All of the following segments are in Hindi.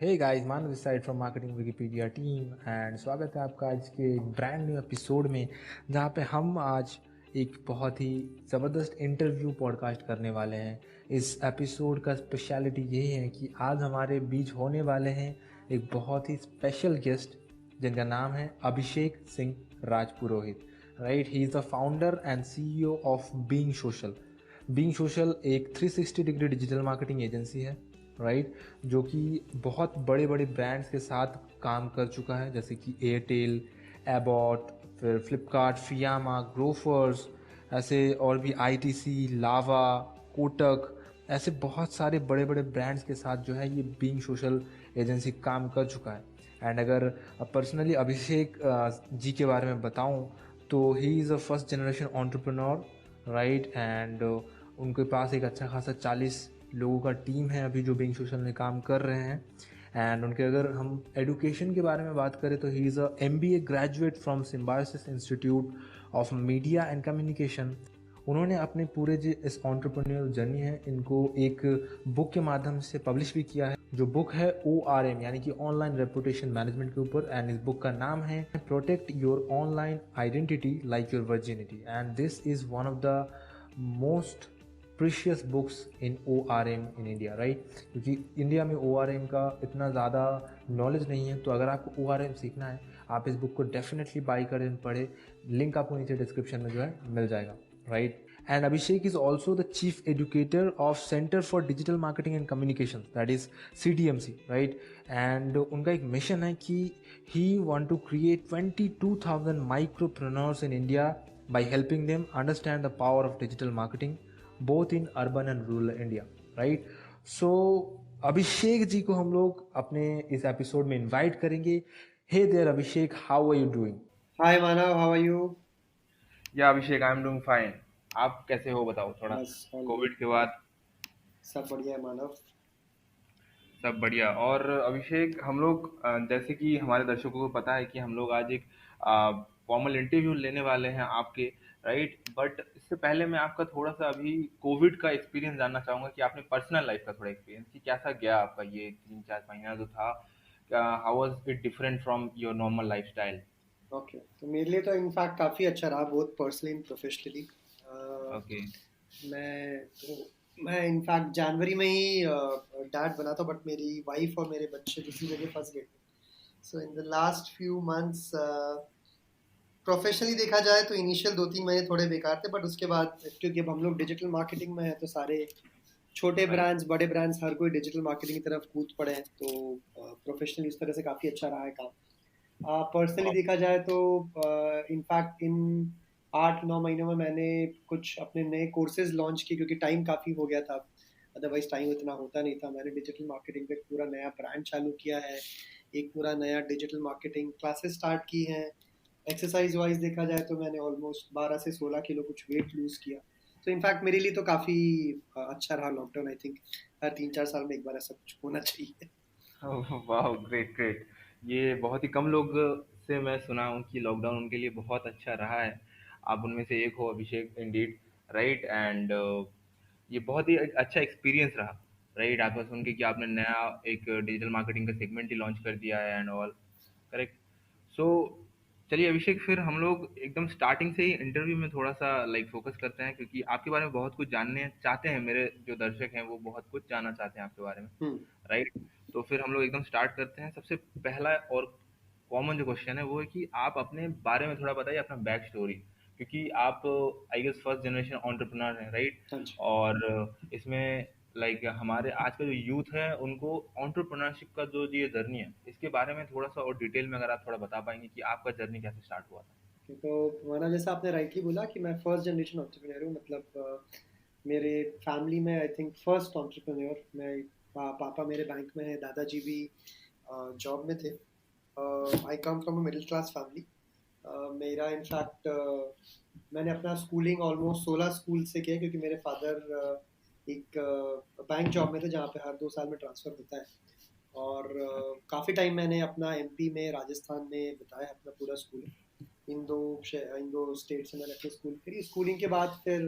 Hey guys, Manav this side from marketing Wikipedia team and स्वागत है आपका आज के एक ब्रांड न्यू एपिसोड में, जहाँ पे हम आज एक बहुत ही ज़बरदस्त इंटरव्यू पॉडकास्ट करने वाले हैं। इस एपिसोड का स्पेशलिटी यही है कि आज हमारे बीच होने वाले हैं एक बहुत ही स्पेशल गेस्ट, जिनका नाम है Abhishek Singh Rajpurohit. Right, he is the founder and CEO of Being Social. Being Social एक 360 डिग्री डिजिटल मार्केटिंग एजेंसी है, राइट, जो कि बहुत बड़े बड़े ब्रांड्स के साथ काम कर चुका है, जैसे कि एयरटेल, एबॉट, फिर फ्लिपकार्ट, फियामा, ग्रोफर्स, ऐसे और भी आईटीसी, लावा, कोटक, ऐसे बहुत सारे बड़े बड़े ब्रांड्स के साथ जो है ये बीइंग सोशल एजेंसी काम कर चुका है। एंड अगर पर्सनली अभिषेक जी के बारे में बताऊं तो he is a first generation entrepreneur, right, and उनके पास एक अच्छा खासा 40 लोगों का टीम है अभी जो बीइंग सोशल में काम कर रहे हैं। एंड उनके अगर हम एडुकेशन के बारे में बात करें तो he is a MBA graduate from symbiosis institute of media and communication. उन्होंने अपने पूरे जो इस एंटरप्रेन्योर जर्नी है इनको एक बुक के माध्यम से पब्लिश भी किया है, जो बुक है ORM यानी कि ऑनलाइन रेपुटेशन मैनेजमेंट के ऊपर। एंड इस बुक का नाम है protect your online identity like your virginity, and this is one of the most precious books in ORM in India, right, क्योंकि इंडिया में ORM का इतना ज़्यादा नॉलेज नहीं है। तो अगर आपको ORM सीखना है, आप इस बुक को डेफिनेटली बाई करें, पढ़े। लिंक आपको नीचे डिस्क्रिप्शन में जो है मिल जाएगा, right. And Abhishek is also the chief educator of Centre for digital Marketing and Communication, that is CDMC, right. And उनका एक मिशन है कि he want to create 22,000 micropreneurs in India by helping them understand the power of digital marketing both in urban and rural India, right? So Abhishek ji को हम लोग अपने इस एपिसोड में इनवाइट करेंगे। Hey there Abhishek, how are you doing? Hi Manav, how are you? Yeah Abhishek, I am doing fine. आप कैसे हो बताओ थोड़ा। बस ऑल गुड। कोविड के बाद सब बढ़िया है मानव। सब बढ़िया। और अभिषेक, हम लोग जैसे कि हमारे दर्शकों को पता है कि हम लोग आज एक फॉर्मल इंटरव्यू लेने वाले हैं आपके, राइट। बट इससे पहले मैं आपका थोड़ा सा अभी कोविड का एक्सपीरियंस जानना चाहूँगा कि आपने पर्सनल लाइफ का थोड़ा एक्सपीरियंस कि कैसा गया आपका ये 3-4 महीना जो था। How was it different from your normal life style? Okay, तो मेरे लिए तो इनफैक्ट काफ़ी अच्छा रहा, both personally and professionally. Okay. मैं तो मैं इनफैक्ट जनवरी में ही डैड बना था, बट मेरी वाइफ और मेरे बच्चे दूसरी जगह फंस गए थे। So in the last few months professionally देखा जाए तो इनिशियल 2-3 महीने थोड़े बेकार थे, बट उसके बाद क्योंकि अब हम लोग डिजिटल मार्केटिंग में हैं तो सारे छोटे राइट। ब्रांड्स बड़े ब्रांड्स हर कोई डिजिटल मार्केटिंग की तरफ कूद पड़े हैं, तो प्रोफेशनली उस तरह से काफ़ी अच्छा रहा है काम। पर्सनली देखा जाए तो इनफैक्ट इन 8-9 महीनों में मैंने कुछ अपने नए कोर्सेज लॉन्च किए, क्योंकि टाइम काफ़ी हो गया था। अदरवाइज टाइम इतना होता नहीं था। मैंने डिजिटल मार्केटिंग पे एक पूरा नया ब्रांड चालू किया है, एक पूरा नया डिजिटल मार्केटिंग क्लासेस स्टार्ट की हैं। एक्सरसाइज वाइज देखा जाए तो मैंने ऑलमोस्ट 12 से 16 किलो कुछ वेट लूज़ किया। तो इनफैक्ट मेरे लिए तो काफ़ी अच्छा रहा लॉकडाउन। आई थिंक हर 3-4 साल में एक बार ऐसा कुछ होना चाहिए। वाह, ग्रेट ग्रेट। ये बहुत ही कम लोग से मैं सुना हूँ कि लॉकडाउन उनके लिए बहुत अच्छा रहा है। आप उनमें से एक हो अभिषेक, इंडीड, राइट। एंड ये बहुत ही एक अच्छा एक्सपीरियंस रहा, राइट। आपका सुन के कि आपने नया एक डिजिटल मार्केटिंग का सेगमेंट ही लॉन्च कर दिया है एंड ऑल, करेक्ट। सो चलिए अभिषेक, फिर हम लोग एकदम स्टार्टिंग से ही इंटरव्यू में थोड़ा सा लाइक फोकस करते हैं, क्योंकि आपके बारे में बहुत कुछ जानने चाहते हैं। मेरे जो दर्शक हैं वो बहुत कुछ जानना चाहते हैं आपके बारे में, हम्म। राइट। तो फिर हम लोग एकदम स्टार्ट करते हैं। सबसे पहला और कॉमन जो क्वेश्चन है वो है कि आप अपने बारे में थोड़ा बताइए, अपना बैक स्टोरी, क्योंकि आप I guess first generation entrepreneur हैं, राइट। हाँ जी। और इसमें लाइक हमारे आज का जो यूथ है उनको एंटरप्रेन्योरशिप का जो ये जर्नी है इसके बारे में थोड़ा सा और डिटेल में अगर आप थोड़ा बता पाएंगे कि आपका जर्नी कैसे स्टार्ट हुआ था। तो माना जैसा आपने राइटली बोला कि मैं फर्स्ट जनरेशन एंटरप्रेन्योर हूँ, मतलब मेरे फैमिली में आई थिंक फर्स्ट एंटरप्रेन्योर मैं। पापा मेरे बैंक में है, दादाजी भी जॉब में थे। I come from a middle class family. मेरा इनफैक्ट मैंने अपना स्कूलिंग ऑलमोस्ट 16 स्कूल से किया, क्योंकि मेरे फादर एक बैंक जॉब में थे जहाँ पे हर 2 साल में ट्रांसफ़र होता है। और काफ़ी टाइम मैंने अपना एमपी में, राजस्थान में बिताया अपना पूरा स्कूलिंग। इन दो स्टेट से मैंने अपनी स्कूल करी। स्कूलिंग के बाद फिर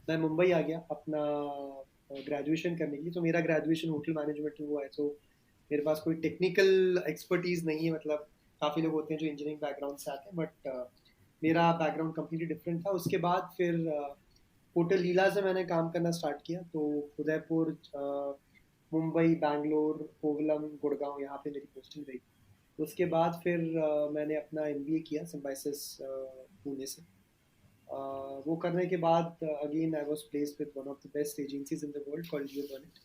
मैं मुंबई आ गया अपना ग्रेजुएशन करने के लिए। तो मेरा ग्रेजुएशन होटल मैनेजमेंट में हुआ है। सो मेरे पास कोई टेक्निकल एक्सपर्टीज नहीं है, मतलब काफ़ी लोग होते हैं जो इंजीनियरिंग बैकग्राउंड से आते हैं, बट मेरा बैकग्राउंड कम्प्लीटली डिफरेंट था। उसके बाद फिर होटल लीला से मैंने काम करना स्टार्ट किया, तो उदयपुर, मुंबई, बैंगलोर, कोवलम, गुड़गांव, यहाँ पे मेरी पोस्टिंग रही। उसके बाद फिर मैंने अपना एमबीए किया सिम्बाइसिस पुणे से। वो करने के बाद again I was placed with one of the best agencies in the world called Lubnet.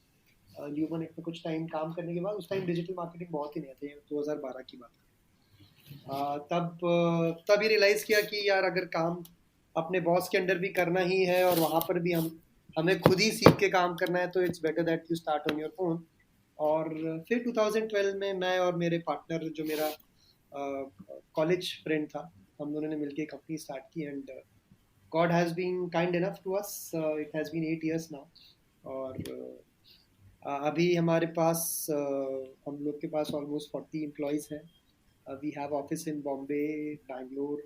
Lubnet में कुछ टाइम काम करने के बाद, उस टाइम डिजिटल मार्केटिंग बहुत ही नया थे, 2012 की बात है। तब ये रियलाइज़ किया कि यार अगर काम अपने बॉस के अंडर भी करना ही है और वहाँ पर भी हमें खुद ही सीख के काम करना है, तो it's better that you start on your own. और फिर 2012 में मैं और मेरे पार्टनर, जो मेरा कॉलेज फ्रेंड था, हम दोनों ने मिलकर कंपनी स्टार्ट की। And God has been kind enough to us. It has been 8 years now. और अभी हमारे पास हम लोग के पास ऑलमोस्ट 40 एम्प्लॉयज़ हैं। We have office in Bombay, Bangalore,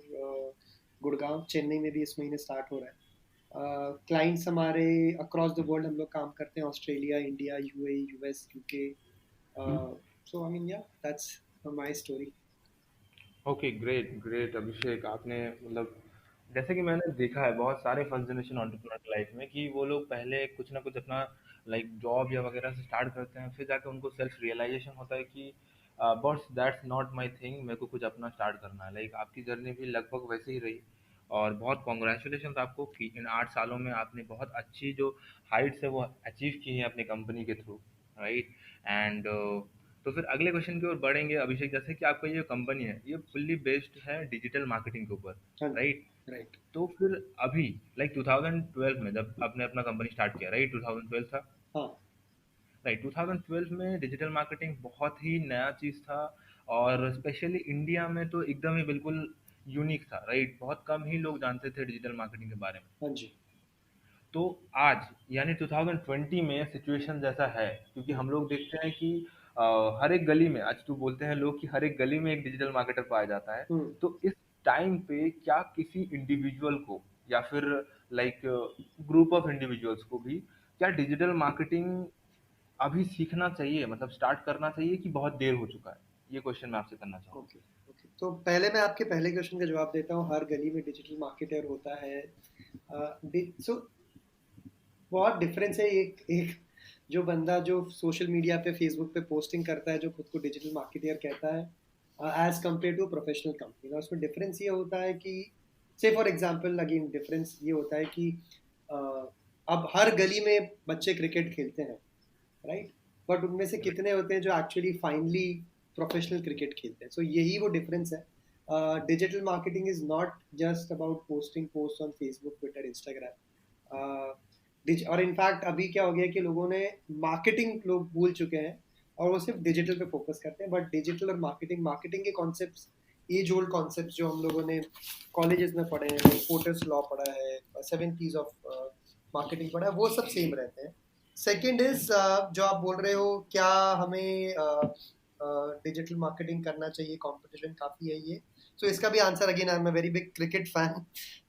Gurgaon, Chennai में भी इस महीने स्टार्ट हो रहा है। क्लाइंट्स हमारे अक्रॉस द वर्ल्ड हम लोग काम करते हैं, Australia, India, UAE, US, UK. So I mean या that's my story. Okay, great great Abhishek. आपने मतलब जैसे कि मैंने देखा है बहुत सारे फर्स्ट जनरेशन एंटरप्रेन्योर लाइफ में कि वो लोग पहले कुछ ना कुछ अपना लाइक जॉब या वगैरह से स्टार्ट करते हैं, फिर जाके उनको सेल्फ रियलाइजेशन होता है कि बस दैट्स नॉट माय थिंग, मेरे को कुछ अपना स्टार्ट करना है। लाइक आपकी जर्नी भी लगभग वैसे ही रही और बहुत कॉन्ग्रेचुलेशन आपको कि इन 8 सालों में आपने बहुत अच्छी जो हाइट्स है वो अचीव की है अपनी कंपनी के थ्रू, राइट। एंड तो फिर अगले क्वेश्चन की ओर बढ़ेंगे अभिषेक। जैसे कि आपका ये कंपनी है ये फुल्ली बेस्ड है डिजिटल मार्केटिंग के ऊपर, हाँ जी, राइट। राइट। तो फिर अभी लाइक 2012 में जब आपने अपना कंपनी स्टार्ट किया, राइट, 2012 था, हाँ राइट। 2012 में डिजिटल मार्केटिंग बहुत ही नया चीज़ था और स्पेशली इंडिया में तो एकदम ही बिल्कुल यूनिक था, राइट। बहुत कम ही लोग जानते थे डिजिटल मार्केटिंग के बारे में। हाँ जी। तो आज यानी 2020 में सिचुएशन जैसा है, क्योंकि हम लोग देखते हैं कि हर एक गली में आज तो बोलते हैं लोग कि हर एक गली में एक डिजिटल मार्केटर पाया जाता है। हम्म। तो इस टाइम पे क्या किसी इंडिविजुअल को या फिर लाइक ग्रुप ऑफ इंडिविजुअल्स को भी क्या डिजिटल मार्केटिंग अभी सीखना चाहिए, मतलब स्टार्ट करना चाहिए कि बहुत देर हो चुका है? ये क्वेश्चन मैं आपसे करना चाहूँगा। Okay, okay. तो पहले मैं आपके पहले क्वेश्चन का जवाब देता हूँ, हर गली में डिजिटल मार्केटर होता है। सो बहुत डिफरेंस है। एक एक जो बंदा जो सोशल मीडिया पे, फेसबुक पे पोस्टिंग करता है, जो खुद को डिजिटल मार्केटर कहता है, as compared to professional company ना, उसमें डिफरेंस ये होता है कि, से फॉर एग्जांपल अगेन डिफरेंस ये होता है कि अब हर गली में बच्चे क्रिकेट खेलते हैं, राइट। बट उनमें से कितने होते हैं जो एक्चुअली फाइनली प्रोफेशनल क्रिकेट खेलते हैं? सो यही वो डिफरेंस है। Digital marketing is not just about posting post on Facebook, Twitter, Instagram. और इनफैक्ट अभी क्या हो गया कि लोगों ने मार्केटिंग लोग भूल चुके हैं और वो सिर्फ डिजिटल पे फोकस करते हैं। बट डिजिटल और मार्केटिंग, मार्केटिंग के कॉन्सेप्ट्स, एज ओल्ड कॉन्सेप्ट्स जो हम लोगों ने कॉलेजेस में पढ़े हैं, पोर्टर्स लॉ पढ़ा है, 7 P's ऑफ मार्केटिंग पढ़ा है, वो सब सेम रहते हैं। सेकेंड इज, जो आप बोल रहे हो क्या हमें डिजिटल मार्केटिंग करना चाहिए, कंपटीशन काफ़ी है ये। सो इसका भी answer, again I am a very big cricket fan,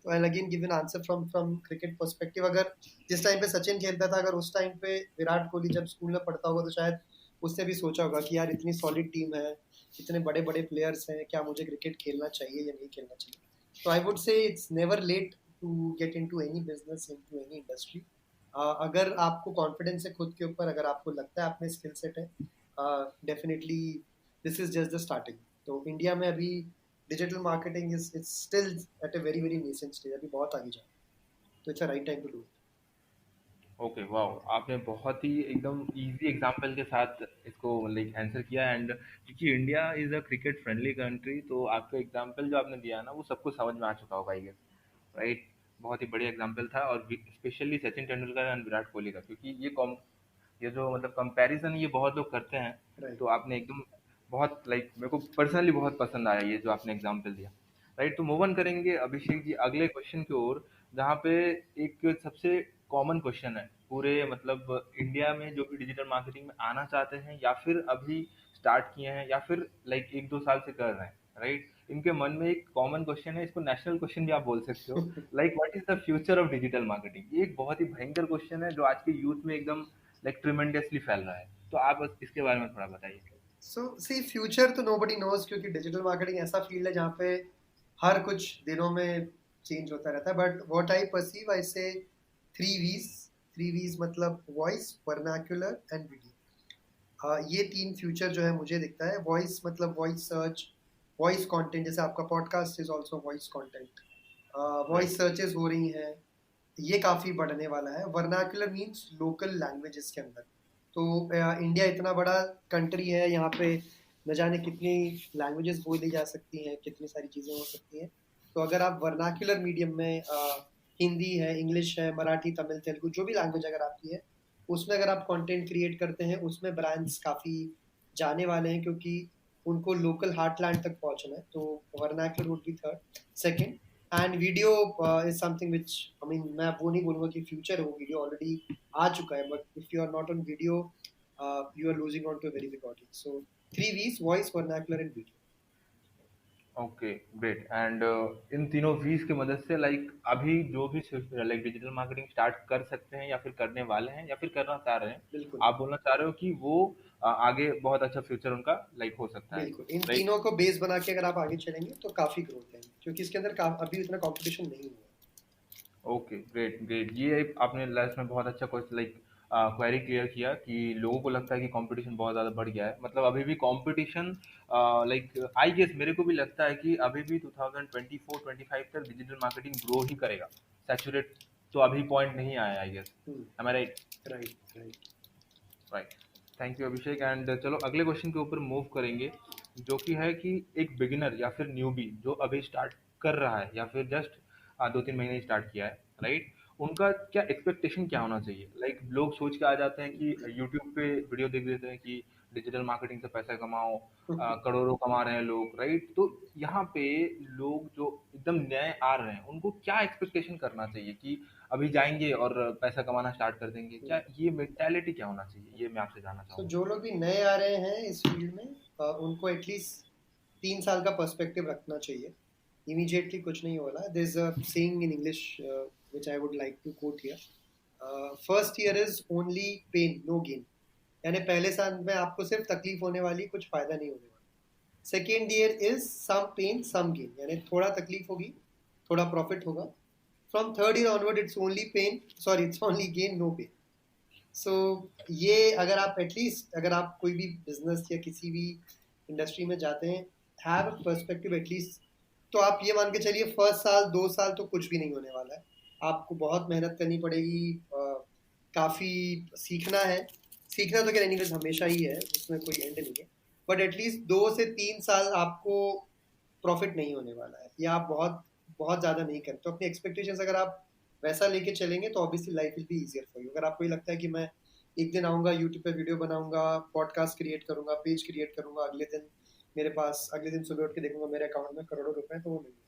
तो I again give an answer from cricket perspective. अगर जिस टाइम पे सचिन खेलता था, अगर उस टाइम पे विराट कोहली जब स्कूल में पढ़ता होगा, तो शायद उसने भी सोचा होगा कि यार इतनी सॉलिड टीम है, इतने बड़े बड़े प्लेयर्स हैं, क्या मुझे क्रिकेट खेलना चाहिए या नहीं खेलना चाहिए। तो I would say it's never late to get into any business, into any industry. अगर आपको कॉन्फिडेंस है खुद के ऊपर, अगर आपको लगता है आप में स्किल सेट है, definitely this is just the starting. तो इंडिया में अभी digital marketing is still at a very very nascent stage, अभी बहुत आगे जा, तो it's a right time to do it. Okay, wow! आपने बहुत ही एकदम ईज़ी एग्ज़ाम्पल के साथ इसको लाइक आंसर किया। एंड क्योंकि India is a cricket friendly country, तो आपका एग्ज़ाम्पल जो आपने दिया है ना, वो सबको समझ में आ चुका होगा आई गेस, राइट? बहुत ही बढ़िया एग्ज़ाम्पल था और स्पेशली सचिन तेंदुलकर एंड विराट कोहली का, क्योंकि ये जो मतलब कंपैरिज़न ये बहुत लोग करते हैं, राइट। तो आपने एकदम बहुत लाइक मेरे को पर्सनली बहुत पसंद आया ये जो आपने एग्ज़ाम्पल दिया, राइट? तो मूव ऑन करेंगे अभिषेक जी अगले क्वेश्चन की ओर, जहाँ पे एक सबसे कॉमन क्वेश्चन है पूरे मतलब इंडिया में जो भी डिजिटल मार्केटिंग में आना चाहते हैं या फिर अभी स्टार्ट किए हैं या फिर लाइक 1-2 साल से कर रहे हैं, राइट? इनके मन में एक कॉमन क्वेश्चन है, इसको नेशनल क्वेश्चन भी आप बोल सकते हो, like what is the future of digital marketing? ये एक बहुत ही भयंकर क्वेश्चन है जो आज के यूथ में एकदम लाइक ट्रिमेंडसली फैल रहा है। तो आप बस इसके बारे में थोड़ा बताइए। सो सी फ्यूचर तो नोबडी नोज, क्योंकि डिजिटल मार्केटिंग ऐसा फील्ड है जहाँ पे हर कुछ दिनों में चेंज होता रहता है, बट व्हाट आई परसीव, आई से 3 V's। 3 V's मतलब वॉइस, वर्नाक्युलर एंड वीडियो। ये 3 फ्यूचर जो है मुझे दिखता है। वॉइस मतलब वॉइस सर्च, वॉइस कंटेंट, जैसे आपका podcast is also voice content, right. Voice searches हो रही हैं, ये काफ़ी बढ़ने वाला है। वर्नाक्युलर मीन्स लोकल लैंग्वेजेस के अंदर। तो इंडिया इतना बड़ा कंट्री है, यहाँ पे न जाने कितनी लैंग्वेजेस बोली जा सकती हैं, कितनी सारी चीज़ें हो सकती हैं। तो अगर आप वर्नाक्युलर मीडियम में हिंदी है, इंग्लिश है, मराठी, तमिल, तेलुगु, जो भी लैंग्वेज अगर आपकी है, उसमें अगर आप कंटेंट क्रिएट करते हैं, उसमें ब्रांड्स काफ़ी जाने वाले हैं, क्योंकि उनको लोकल हार्टलैंड तक पहुंचना है। तो vernacular would be third. Second, and video is something which, I mean, मैं वो नहीं बोलूँगा कि फ्यूचर है, वो वीडियो ऑलरेडी आ चुका है, but if you are not on video, you are losing on to very big audience. So 3 V's: voice, vernacular and video. Okay, great. And इन तीनों वीज की मदद से लाइक अभी जो भी लाइक डिजिटल मार्केटिंग स्टार्ट कर सकते हैं या फिर करने वाले हैं या फिर करना चाह रहे हैं, बिल्कुल आप बोलना चाह रहे हो कि वो आगे बहुत अच्छा फ्यूचर उनका लाइक हो सकता है, बिल्कुल, इन राइट? तीनों को बेस बना के अगर आप आगे चलेंगे तो काफ़ी ग्रोथ है, क्योंकि इसके अंदर अभी उतना कंपटीशन नहीं हुआ ओके, ग्रेट ग्रेट। ये आपने लास्ट में बहुत अच्छा क्वेश्चन लाइक क्वेरी क्लियर किया कि लोगों को लगता है कि कंपटीशन बहुत ज़्यादा बढ़ गया है। मतलब अभी भी कंपटीशन लाइक आई गेस मेरे को भी लगता है कि अभी भी 2024-25 तक डिजिटल मार्केटिंग ग्रो ही करेगा। सैचुरेट तो अभी पॉइंट नहीं आया आई गेस। है। Am I right? Right right. Right. Thank you Abhishek. And चलो अगले क्वेश्चन के ऊपर मूव करेंगे, जो कि है कि एक बिगिनर या फिर न्यूबी जो अभी स्टार्ट कर रहा है या फिर जस्ट 2-3 महीने स्टार्ट किया है, राइट? उनका क्या एक्सपेक्टेशन क्या होना चाहिए? लाइक लोग सोच के आ जाते हैं कि यूट्यूब पे वीडियो देख लेते हैं कि डिजिटल मार्केटिंग से पैसा कमाओ, करोड़ों कमा रहे हैं लोग, राइट? तो यहाँ पे लोग जो एकदम नए आ रहे हैं उनको क्या एक्सपेक्टेशन करना चाहिए कि अभी जाएंगे और पैसा कमाना स्टार्ट कर देंगे? क्या ये मेंटालिटी क्या होना चाहिए, ये मैं आपसे जानना तो चाहूंगा। जो लोग भी नए आ रहे हैं इस फील्ड में, उनको एटलीस्ट 3 साल का पर्सपेक्टिव रखना चाहिए। इमीडिएटली कुछ नहीं हो रहा। There is a saying in English which I would like to quote here: first year is only pain, no gain. यानी पहले साल में आपको सिर्फ तकलीफ होने वाली, कुछ फायदा नहीं होने वाला। Second year is some pain some gain, यानी थोड़ा तकलीफ होगी, थोड़ा प्रॉफिट होगा। From third year onward it's only pain, sorry, it's only gain, no pain. So ये अगर आप एटलीस्ट, अगर आप कोई भी बिजनेस या किसी भी इंडस्ट्री में जाते हैं, हैव अ पर्सपेक्टिव एटलीस्ट। तो आप ये मान के चलिए, फर्स्ट साल 2 साल तो कुछ भी नहीं होने वाला है। आपको बहुत मेहनत करनी पड़ेगी, काफ़ी सीखना है। सीखना तो क्या, एनीवेज हमेशा ही है, उसमें कोई एंड नहीं है। बट एटलीस्ट 2 से 3 साल आपको प्रॉफिट नहीं होने वाला है, या आप बहुत बहुत ज़्यादा नहीं करते। तो अपनी एक्सपेक्टेशंस अगर आप वैसा लेके चलेंगे तो obviously life will be easier for you. अगर आपको ये लगता है कि मैं एक दिन आऊँगा, यूट्यूब पे वीडियो बनाऊंगा, पॉडकास्ट क्रिएट करूंगा, पेज क्रिएट करूंगा, अगले दिन मेरे पास, अगले दिन सुबह उठ के देखूंगा मेरे अकाउंट में करोड़ों रुपए हैं, तो वो नहीं है।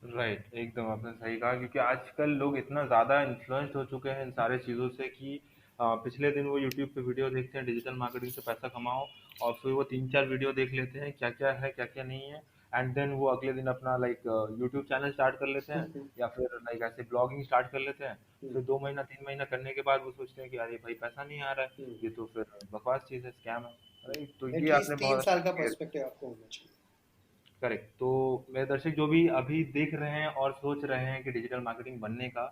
राइट, एकदम आपने सही कहा, क्योंकि आजकल लोग इतना ज़्यादा इन्फ्लुएंस्ड हो चुके हैं इन सारे चीज़ों से कि पिछले दिन वो यूट्यूब पे वीडियो देखते हैं डिजिटल मार्केटिंग से पैसा कमाओ, और फिर वो 3-4 वीडियो देख लेते हैं क्या क्या है क्या क्या नहीं है, एंड देन वो अगले दिन अपना लाइक यूट्यूब चैनल स्टार्ट कर लेते हैं या फिर लाइक ऐसे ब्लॉगिंग स्टार्ट कर लेते हैं। फिर 2 महीना 3 महीना करने के बाद वो सोचते हैं कि अरे भाई पैसा नहीं आ रहा है, ये तो फिर बकवास चीज़ है, स्कैम है, राइट? तो ये एटलीस्ट आपने तीन बहुत साल का अच्छा। पर्सपेक्टिव आपको होना चाहिए। करेक्ट। तो मेरे दर्शक जो भी अभी देख रहे हैं और सोच रहे हैं कि डिजिटल मार्केटिंग बनने का,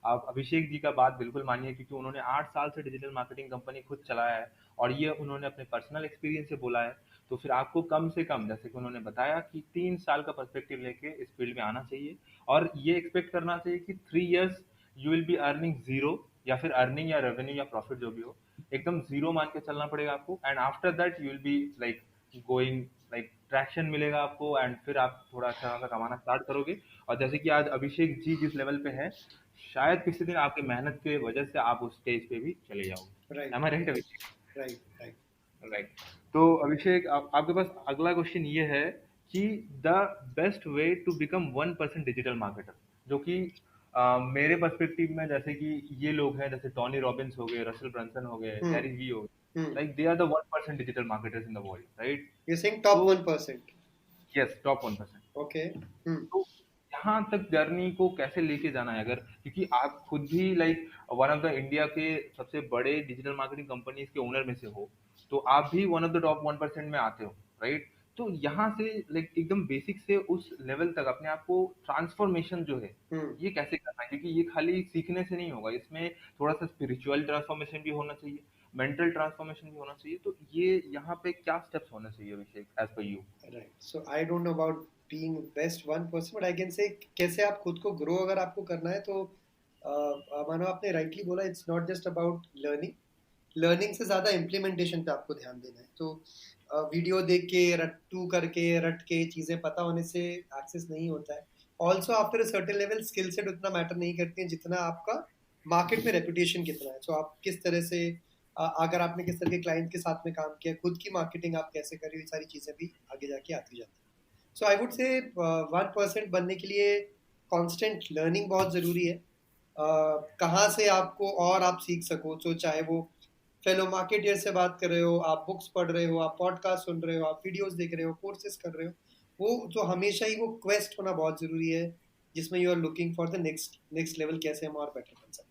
आप अभिषेक जी का बात बिल्कुल मानिए, क्योंकि उन्होंने 8 साल से डिजिटल मार्केटिंग कंपनी खुद चलाया है और ये उन्होंने अपने पर्सनल एक्सपीरियंस से बोला है। तो फिर आपको कम से कम, जैसे कि उन्होंने बताया, कि 3 साल का पर्सपेक्टिव लेके इस फील्ड में आना चाहिए और ये एक्सपेक्ट करना चाहिए कि 3 years you will be earning zero, या फिर अर्निंग या रेवेन्यू या प्रॉफिट जो भी हो, एकदम जीरो मान के चलना पड़ेगा आपको। And after that you will be like going, like traction मिलेगा आपको, एंड फिर आप थोड़ा अच्छा खासा कमाना स्टार्ट करोगे। और जैसे कि आज अभिषेक जी जिस लेवल पे है, शायद किसी दिन आपकी मेहनत की वजह से आप उस स्टेज पे भी चले जाओगे। Right am I right Abhishek? Right right. Right. तो अभिषेक, आपके पास अगला क्वेश्चन ये है कि the best way to become 1% digital marketer, जो कि मेरे पर्सपेक्टिव में, जैसे कि ये लोग हैं जैसे टॉनी रॉबिन्स हो गए, रसल ब्रंसन हो गए, हम्म गैरी वी हो गए, hmm. Like they are the 1% digital marketers in the world, right? You saying top तो 1%? Yes, top 1%। ओके। तो यहाँ तक जर्नी को कैसे लेके जाना है? अगर, क्योंकि आप खुद भी like one of the India के सबसे बड़े डिजिटल मार्केटिंग कंपनीज के ओनर में से हो, तो आप भी वन ऑफ द टॉप 1% में आते हो, राइट? तो यहाँ से लाइक एकदम बेसिक से उस लेवल तक अपने आप को ट्रांसफॉर्मेशन जो है, हम्म। ये कैसे करना है? क्योंकि ये खाली सीखने से नहीं होगा, इसमें थोड़ा सा स्पिरिचुअल ट्रांसफॉर्मेशन भी होना चाहिए, मेंटल ट्रांसफॉर्मेशन भी होना चाहिए। तो ये यहाँ पे क्या स्टेप्स होने चाहिए Abhishek, as per you? Right, so I don't know about being best 1%, but I can say कैसे आप खुद को ग्रो अगर आपको करना है तो मानो आपने राइटली बोला, it's not just about learning. Learning से ज़्यादा इम्प्लीमेंटेशन पे आपको ध्यान देना है। तो वीडियो देख के रट्टू करके रट के चीज़ें पता होने से एक्सेस नहीं होता है। Also after a certain level skill set उतना मैटर नहीं करती है जितना आपका मार्केट में रेपुटेशन कितना है। सो आप किस तरह से अगर आपने किस तरह के क्लाइंट के साथ में काम किया, खुद की मार्केटिंग आप कैसे कर रहे हो, ये सारी चीज़ें भी आगे जाके आती जाती है। सो आई वुड से 1% बनने के लिए कॉन्स्टेंट लर्निंग बहुत ज़रूरी है। कहाँ से आपको और आप सीख सको, तो चाहे वो फेलो मार्केटियर से बात कर रहे हो, आप बुक्स पढ़ रहे हो, आप पॉडकास्ट सुन रहे हो, आप वीडियोस देख रहे हो, कोर्सेज कर रहे हो, वो तो हमेशा ही वो क्वेस्ट होना बहुत ज़रूरी है जिसमें you are looking for the next next level, कैसे हम और बेटर बन सकते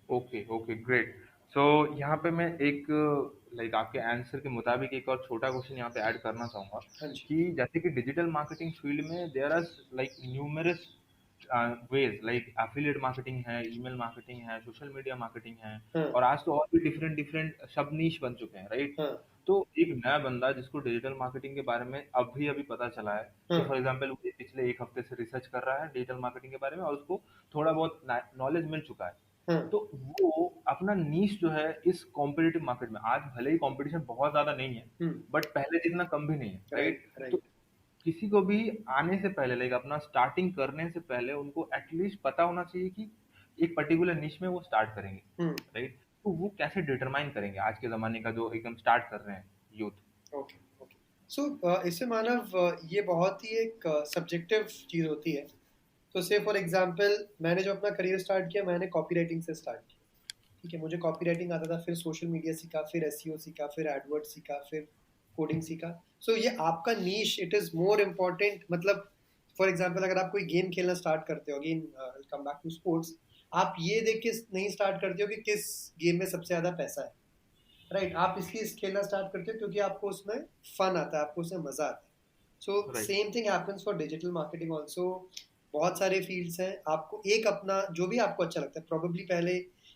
ओके, ओके, ग्रेट। सो यहाँ पे मैं एक लाइक आपके आंसर के मुताबिक एक और छोटा क्वेश्चन यहाँ पे ऐड करना चाहूँगा हैं। हाँ जी। कि जैसे कि डिजिटल मार्केटिंग फील्ड में there are like numerous ways, like affiliate marketing है, ईमेल मार्केटिंग है, सोशल मीडिया मार्केटिंग है, हाँ और आज तो और भी डिफरेंट डिफरेंट सब नीश बन चुके हैं, राइट? हाँ तो एक नया बंदा जिसको डिजिटल मार्केटिंग के बारे में अभी अभी पता चला है, कि हाँ फॉर एग्जांपल वो पिछले एक हफ्ते से रिसर्च कर रहा है डिजिटल मार्केटिंग के बारे में और उसको थोड़ा बहुत नॉलेज मिल चुका है, हाँ। तो वो अपना नीश जो है इस कॉम्पिटिटिव मार्केट में, आज भले ही कंपटीशन बहुत ज्यादा नहीं है, बट पहले जितना कम भी नहीं है, राइट राइट? तो राइट। किसी को भी आने से पहले, लाइक अपना स्टार्टिंग करने से पहले उनको एटलीस्ट पता होना चाहिए कि एक पर्टिकुलर निश में वो स्टार्ट करेंगे, राइट? तो वो कैसे डिटरमाइन करेंगे आज के ज़माने का जो एकदम स्टार्ट कर रहे हैं यूथ? Okay okay. सो इससे मानव ये बहुत ही एक सब्जेक्टिव चीज़ होती है। तो से फॉर एग्जांपल मैंने जो अपना करियर स्टार्ट किया, मैंने कॉपी राइटिंग से स्टार्ट किया। ठीक है, मुझे कॉपी राइटिंग आता था, फिर सोशल मीडिया सीखा, फिर एसईओ सीखा, फिर एडवर्ड सीखा, फिर कोडिंग सीखा। सो ये आपका niche, it is more important. मतलब फॉर एग्जांपल अगर आप कोई गेम खेलना स्टार्ट करते हो, again come back to sports, आप ये देख के नहीं स्टार्ट करते हो कि किस गेम में सबसे ज़्यादा पैसा है, राइट? आप इसलिए खेलना स्टार्ट करते हो क्योंकि आपको उसमें फन आता है, आपको उसमें मज़ा आता है। So right, same thing happens for digital marketing also. बहुत सारे फील्ड्स हैं, आपको एक अपना जो भी आपको अच्छा लगता है, प्रॉबेबली पहले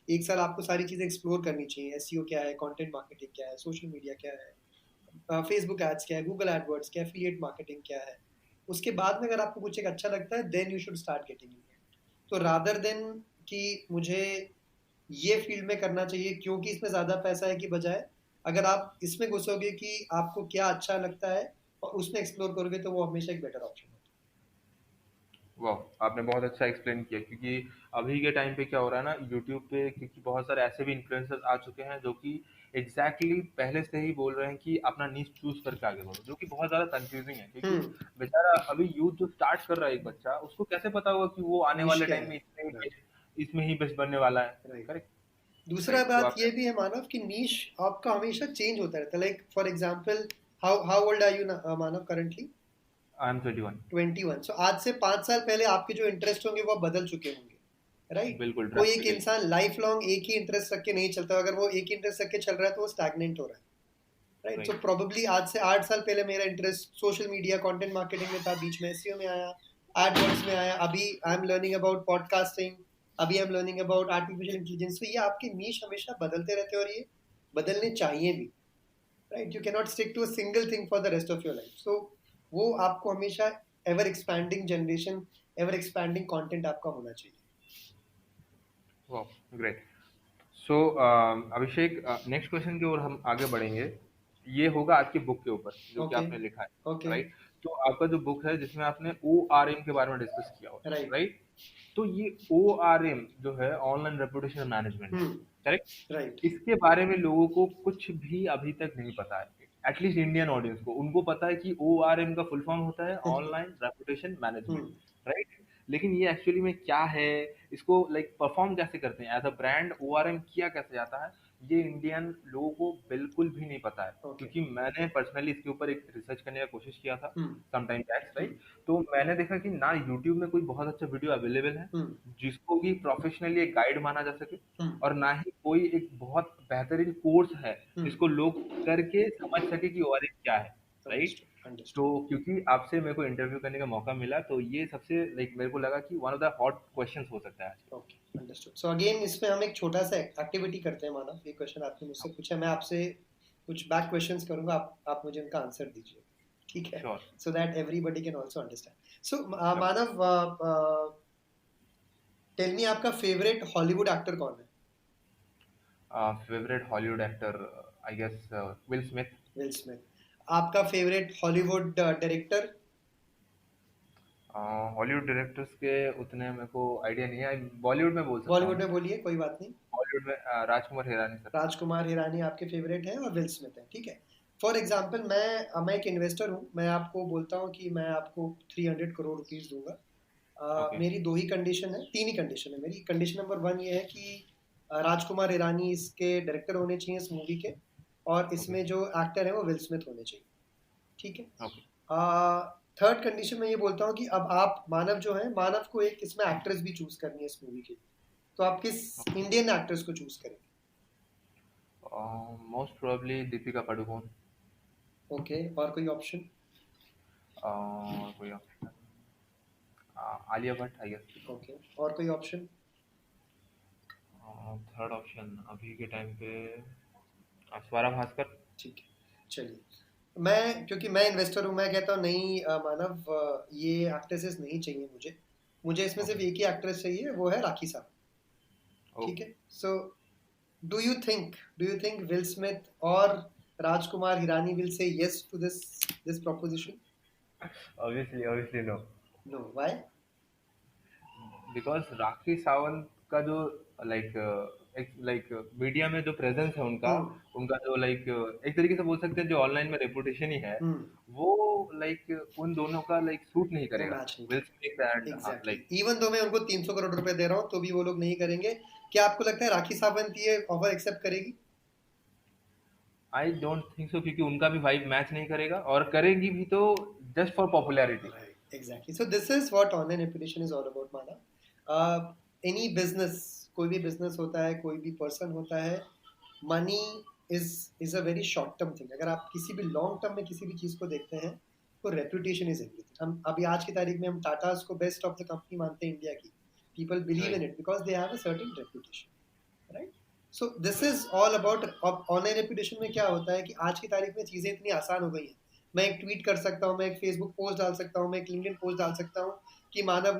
एक साल आपको सारी चीज़ें एक्सप्लोर करनी चाहिए। एसईओ क्या है, कंटेंट मार्केटिंग क्या है, सोशल मीडिया क्या है, फेसबुक एड्स क्या है, गूगल एडवर्ड्स क्या है, एफिलिएट मार्केटिंग क्या है। उसके बाद में अगर आपको कुछ एक अच्छा लगता है, then you should start getting in. तो रादर देन कि मुझे ये फील्ड में करना चाहिए क्योंकि इसमें ज़्यादा पैसा है, की बजाय अगर आप इसमें घुसोगे कि आपको क्या अच्छा लगता है और उसमें एक्सप्लोर करोगे, तो वो हमेशा एक बेटर ऑप्शन होता वाह, आपने बहुत अच्छा एक्सप्लेन किया। क्योंकि अभी के टाइम पे क्या हो रहा है ना, यूट्यूब पे क्योंकि बहुत सारे ऐसे भी इन्फ्लुएंसर्स आ चुके हैं जो कि एग्जैक्टली पहले से ही बोल रहे हैं कि अपना नीश चूज करके आगे बढ़ो, जो कि बहुत ज्यादा कंफ्यूजिंग है। है। क्योंकि बेचारा अभी यूथ जो स्टार्ट कर रहा है, एक बच्चा, उसको कैसे पता होगा कि वो आने नीश वाले क्या टाइम है। में राइट इसमें ही बेस्ट बनने वाला है? राइट। करेक्ट, दूसरा राइट। तो बात आपने ये भी है मानव कि नीश आपका हमेशा चेंज होता रहता है। Like for example, how how old are you Manav currently? I am 21। 21। So आज से 5 साल पहले आपके जो इंटरेस्ट होंगे वो बदल चुके होंगे, राइट? बिल्कुल, कोई एक ड्रास्टिकली। इंसान लाइफ लॉन्ग एक ही इंटरेस्ट रख के नहीं चलता। अगर वो एक ही इंटरेस्ट रख के चल रहा है तो वो स्टैग्नेंट हो रहा है, राइट? सो राइट, प्रोबेबली आज से 8 साल पहले मेरा interest social media content marketing में था, बीच में एसईओ में आया, एडवर्ड्स में आया, अभी I am learning about podcasting, अभी I am learning about artificial intelligence. तो ये आपके नीश हमेशा बदलते रहते हैं और ये बदलने चाहिए भी, right? You cannot stick to a single thing for the rest of your life. So वो आपको हमेशा ever expanding generation, ever expanding content आपका होना चाहिए। वाह, great. So Abhishek, next question की ओर हम आगे बढ़ेंगे। ये होगा आपकी बुक के ऊपर जो कि ओके आपने लिखा है, ओके। राइट? तो आपका जो बुक है जिसमें आपने ओ आर एम के बारे में डिस्कस किया हुआ है, राइट। राइट? तो ये ओ आर एम जो है, online reputation management, correct? Right. इसके बारे में लोगों को कुछ भी अभी तक नहीं पता है। एटलीस्ट इंडियन ऑडियंस को, उनको पता है कि ओ आर एम का फुल फॉर्म होता है ऑनलाइन रेपुटेशन मैनेजमेंट, राइट? लेकिन ये एक्चुअली में क्या है, इसको लाइक परफॉर्म कैसे करते हैं as a brand, O R M किया कैसे जाता है, ये इंडियन लोगों को बिल्कुल भी नहीं पता है। ओके। क्योंकि मैंने पर्सनली इसके ऊपर एक रिसर्च करने का कोशिश किया था हम्म। सम टाइम बैक, हम्म। राइट? तो मैंने देखा कि ना यूट्यूब में कोई बहुत अच्छा वीडियो अवेलेबल है हम्म। जिसको कि प्रोफेशनली एक गाइड माना जा सके, हम्म। और ना ही कोई एक बहुत बेहतरीन कोर्स है हम्म। जिसको लोग करके समझ सके कि और क्या है, राइट? अंडरस्टूड तो अंडरस्टूड। क्योंकि आपसे मेरे को इंटरव्यू करने का मौका मिला, तो ये सबसे लाइक मेरे को लगा कि one of the hot questions हो सकता है आज ओके अंडरस्टूड। सो अगेन इसमें हम एक छोटा सा एक्टिविटी करते हैं मानव। ये क्वेश्चन आपने मुझसे पूछा, मैं आपसे कुछ बैक क्वेश्चंस करूंगा, आप मुझे उनका आंसर दीजिए, ठीक के। है? Sure. So that everybody can also understand. So sure. Manav, tell me, आपका फेवरेट हॉलीवुड एक्टर कौन है? Favourite Hollywood actor, I guess Will Smith. Will Smith. आपका favourite Hollywood director? Hollywood directors के उतने मेरे को आइडिया नहीं है, बॉलीवुड में बोल सकता हूँ बॉलीवुड मैं। में बोलिए, कोई बात नहीं। बॉलीवुड में राजकुमार हिरानी सर। राजकुमार हिरानी आपके फेवरेट हैं और विल स्मिथ है, ठीक है। फॉर एग्जाम्पल, मैं एक इन्वेस्टर हूँ, मैं आपको बोलता हूँ कि मैं आपको 300 करोड़ रुपीज़ दूंगा। ओके। मेरी दो ही कंडीशन है, तीन ही कंडीशन है मेरी। कंडीशन नंबर वन ये है कि राजकुमार ईरानी इसके डायरेक्टर होने चाहिए इस मूवी के, और ओके। इसमें जो एक्टर है वो विल स्मिथ होने चाहिए, ठीक है। ओके। थर्ड कंडीशन में ये बोलता हूँ कि अब आप मानव जो है, मानव को एक इसमें एक्ट्रेस भी चूज करनी है इस मूवी के लिए, तो आप किस इंडियन एक्ट्रेस को चूज करेंगे? Most probably Deepika Padukone. Okay, और कोई ऑप्शन? कोई option, Alia Bhatt I guess. Okay, और कोई ऑप्शन? थर्ड ऑप्शन अभी के टाइम पे स्वरा भास्कर। ठीक है, चलिए। मैं, क्योंकि मैं इन्वेस्टर हूँ, मैं कहता हूँ नहीं मानव, ये एक्ट्रेसेस नहीं चाहिए मुझे। मुझे इसमें सिर्फ ओके। एक ही एक्ट्रेस चाहिए, वो है राखी साहब, ठीक ओके। है। So do you think Will Smith और Rajkumar Hirani will say yes to this proposition? Obviously no. No, why? Because Rakhi Sawant का जो लाइक एक लाइक मीडिया में जो प्रेजेंस है उनका, हम्म। उनका जो लाइक एक तरीके से बोल सकते हैं जो ऑनलाइन में रेपुटेशन ही है, हम्म। वो लाइक उन दोनों का लाइक सूट नहीं वो करेगा। मैच नहीं विल करेगा, Smith and exactly. Like even तो मैं उनको 300 करोड़ रुपए दे रहा हूँ तो भी वो लोग नहीं करेंगे। क्या आपको लगता है राखी सावंत ये ऑफर एक्सेप्ट करेगी? आई डोंट थिंक सो, क्योंकि उनका भी वाइब मैच नहीं करेगा, और करेगी भी तो just for popularity. Right, exactly. So this is what online reputation is all about, माना। Any business, कोई भी business होता है, कोई भी person होता है, money is a very short term thing. अगर आप किसी भी long term में किसी भी चीज़ को देखते हैं, तो reputation is everything. हम अभी आज की तारीख में हम टाटास को best of the company मानते हैं इंडिया की। People believe in right. it because they have a certain reputation, right? So this is all about, अब online reputation में क्या होता है कि आज की तारीख में चीज़ें इतनी आसान हो गई हैं। मैं एक ट्वीट कर सकता हूँ, मैं एक फेसबुक पोस्ट डाल सकता हूँ, मैं एक लिंक्डइन पोस्ट डाल सकता हूँ कि मानव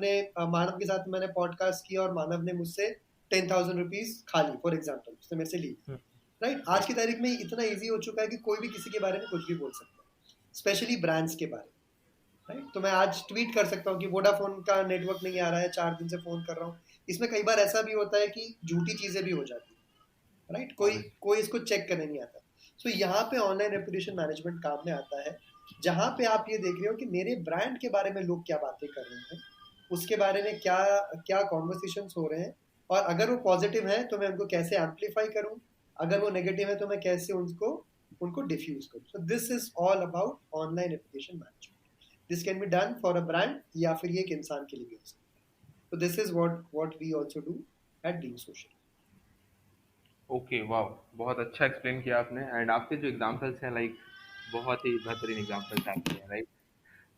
के साथ मैंने पॉडकास्ट किया और मानव ने मुझसे 10,000 रुपीज़ खा ली, फॉर एग्जाम्पल, उसने मेरे से ली, राइट? आज की तारीख में इतना ईजी हो चुका है कि कोई भी किसी के बारे में कुछ भी बोल सकता है, स्पेशली ब्रांड्स के बारे में, राइट? तो मैं आज ट्वीट कर सकता हूँ कि वोडाफोन का नेटवर्क नहीं आ रहा है, 4 दिन से फ़ोन कर रहा हूँ। इसमें कई बार ऐसा भी होता है कि झूठी चीज़ें भी हो जाती है, राइट? कोई कोई इसको चेक करने नहीं आता। सो यहाँ पे ऑनलाइन रेपुटेशन मैनेजमेंट काम में आता है, जहाँ पे आप ये देख रहे हो कि मेरे ब्रांड के बारे में लोग क्या बातें कर रहे हैं, उसके बारे में क्या क्या कॉन्वर्सेशंस हो रहे हैं, और अगर वो पॉजिटिव है तो मैं उनको कैसे एम्पलीफाई करूँ, अगर वो नेगेटिव है तो मैं कैसे उनको डिफ्यूज करूँ। सो this is all about online reputation management. This can be done for a brand, या फिर ये एक इंसान के लिए भी हो सकता है। तो this is what we also do at being social. Okay, वाह, बहुत अच्छा एक्सप्लेन किया आपने, एंड आपके जो एग्जांपल्स हैं लाइक बहुत ही बेहतरीन एग्जांपल्स आपके हैं, राइट?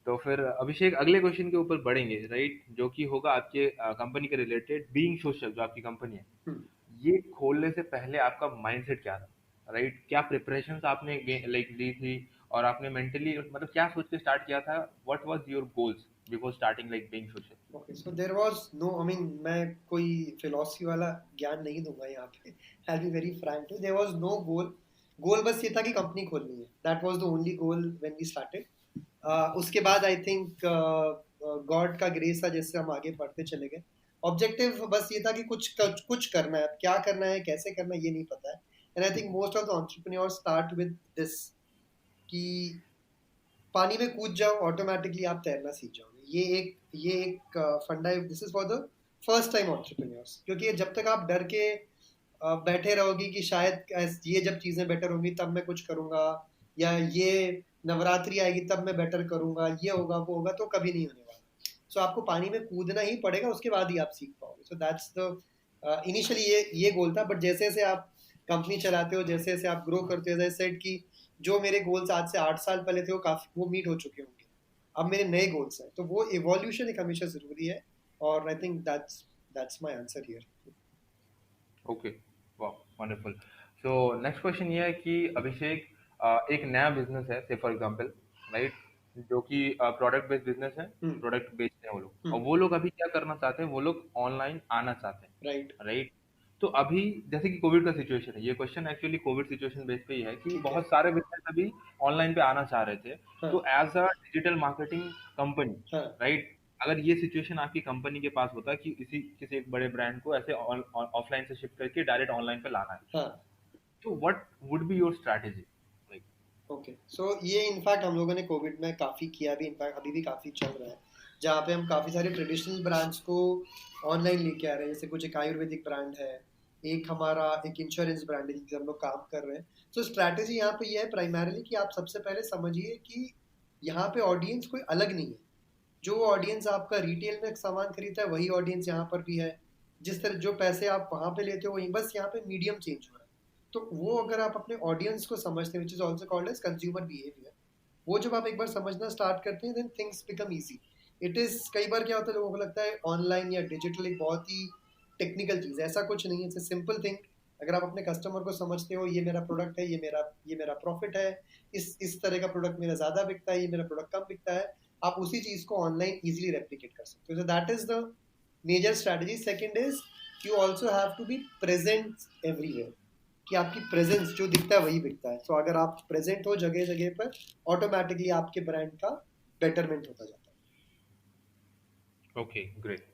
तो फिर अभिषेक अगले क्वेश्चन के ऊपर बढ़ेंगे, राइट? जो कि होगा आपके कंपनी के रिलेटेड, बीइंग सोशल जो आपकी कंपनी है, ये खोलने से पहले आपका माइंडसेट क्या था, राइट? क्या प्रिपरेशंस आपने लाइक ली थी, और आपने मेंटली मतलब क्या सोच के स्टार्ट किया था? What was your goals before starting like being social? Okay, so there was no, I mean, मैं कोई फिलॉसफी वाला ज्ञान नहीं दूंगा यहाँ पे, I will be very frank to, there was no goal बस ये था कि कंपनी खोलनी है। That was the only goal when we started. उसके बाद आई थिंक गॉड का ग्रेस था, जिससे हम आगे बढ़ते चले गए। ऑब्जेक्टिव बस ये था कि कुछ करना है, अब क्या करना है, कैसे करना है, ये नहीं पता है। And I think most of the entrepreneurs start with this, कि पानी में कूद जाओ, ऑटोमेटिकली आप तैरना सीख जाओगे। ये एक फंडा है, this is for the first time entrepreneurs, क्योंकि जब तक आप डर के बैठे रहोगी कि शायद ये जब चीज़ें बेटर होंगी तब मैं कुछ करूँगा, या ये नवरात्रि आएगी तब मैं बेटर करूँगा, ये होगा वो होगा, तो कभी नहीं होने वाला। सो आपको पानी में कूदना ही पड़ेगा, उसके बाद ही आप सीख पाओगे। सो दैट्स द इनिशियली ये गोल था, बट जैसे जैसे आप कंपनी चलाते हो, जैसे जैसे आप ग्रो करते हो, सेट कि जो मेरे गोल्स आज से 8 साल पहले थे वो मीट हो चुके होंगे, अब मेरे नए गोल्स हैं, तो वो इवोल्यूशन एक हमेशा जरूरी है। और आई think that's my answer here. Okay, वाह, वंडरफुल। सो नेक्स्ट क्वेश्चन ये है कि अभिषेक, एक नया बिजनेस है, से फॉर एग्जांपल, राइट, जो कि प्रोडक्ट बेस्ड बिजनेस है, हम्म। प्रोडक्ट बेचते हैं वो लोग, और हम्म। वो लोग अभी क्या करना चाहते हैं, वो लोग ऑनलाइन आना चाहते राइट। हैं, राइट। तो अभी जैसे कि कोविड का सिचुएशन है, ये question actually Covid situation base पे ही है कि ठीक है। बहुत सारे बिजनेस अभी ऑनलाइन पे आना चाह रहे थे। हाँ। तो as a digital marketing company, हाँ। राइट, अगर ये सिचुएशन आपकी कंपनी के पास होता कि किसी एक बड़े ब्रांड को ऐसे ऑफलाइन से शिफ्ट करके डायरेक्ट ऑनलाइन पे लाना है, हाँ। तो what would be your strategy, like? Okay, so ये इनफैक्ट हम लोगों ने कोविड में काफ़ी किया भी, इनफैक्ट अभी भी काफ़ी चल रहा है, जहाँ पे हम काफ़ी सारे ट्रेडिशनल ब्रांड्स को ऑनलाइन लेके आ रहे हैं। जैसे कुछ एक आयुर्वेदिक ब्रांड है, एक हमारा एक इंश्योरेंस ब्रांड है जिससे हम लोग काम कर रहे हैं। सो स्ट्रैटेजी यहाँ पे ये है प्राइमरीली कि आप सबसे पहले समझिए कि यहाँ पे ऑडियंस कोई अलग नहीं है। जो ऑडियंस आपका रिटेल में सामान खरीदता है वही ऑडियंस यहाँ पर भी है। जिस तरह जो पैसे आप वहाँ पे लेते हो वही, बस यहाँ पे मीडियम चेंज हो रहा है। तो वो अगर आप अपने ऑडियंस को समझते हैं, which is also called as consumer behaviour, वो जब आप एक बार समझना स्टार्ट करते हैं, then things become easy. It is, कई बार क्या होता है लोगों को लगता है ऑनलाइन या डिजिटल एक बहुत ही टेक्निकल चीज़ है, ऐसा कुछ नहीं है, इट्स सिंपल थिंग। अगर आप अपने कस्टमर को समझते हो, ये मेरा प्रोडक्ट है, ये मेरा प्रॉफिट है, इस तरह का प्रोडक्ट मेरा ज़्यादा बिकता है, ये मेरा प्रोडक्ट कम बिकता है, आप उसी चीज़ को ऑनलाइन इजीली रेप्लिकेट कर सकते हो। So that is the major strategy. Second is you also have to be present everywhere, कि आपकी प्रेजेंस जो दिखता है वही बिकता है। सो अगर आप प्रेजेंट हो जगह जगह पर, ऑटोमेटिकली आपके ब्रांड का बेटरमेंट होता जाता ओके, ग्रेट।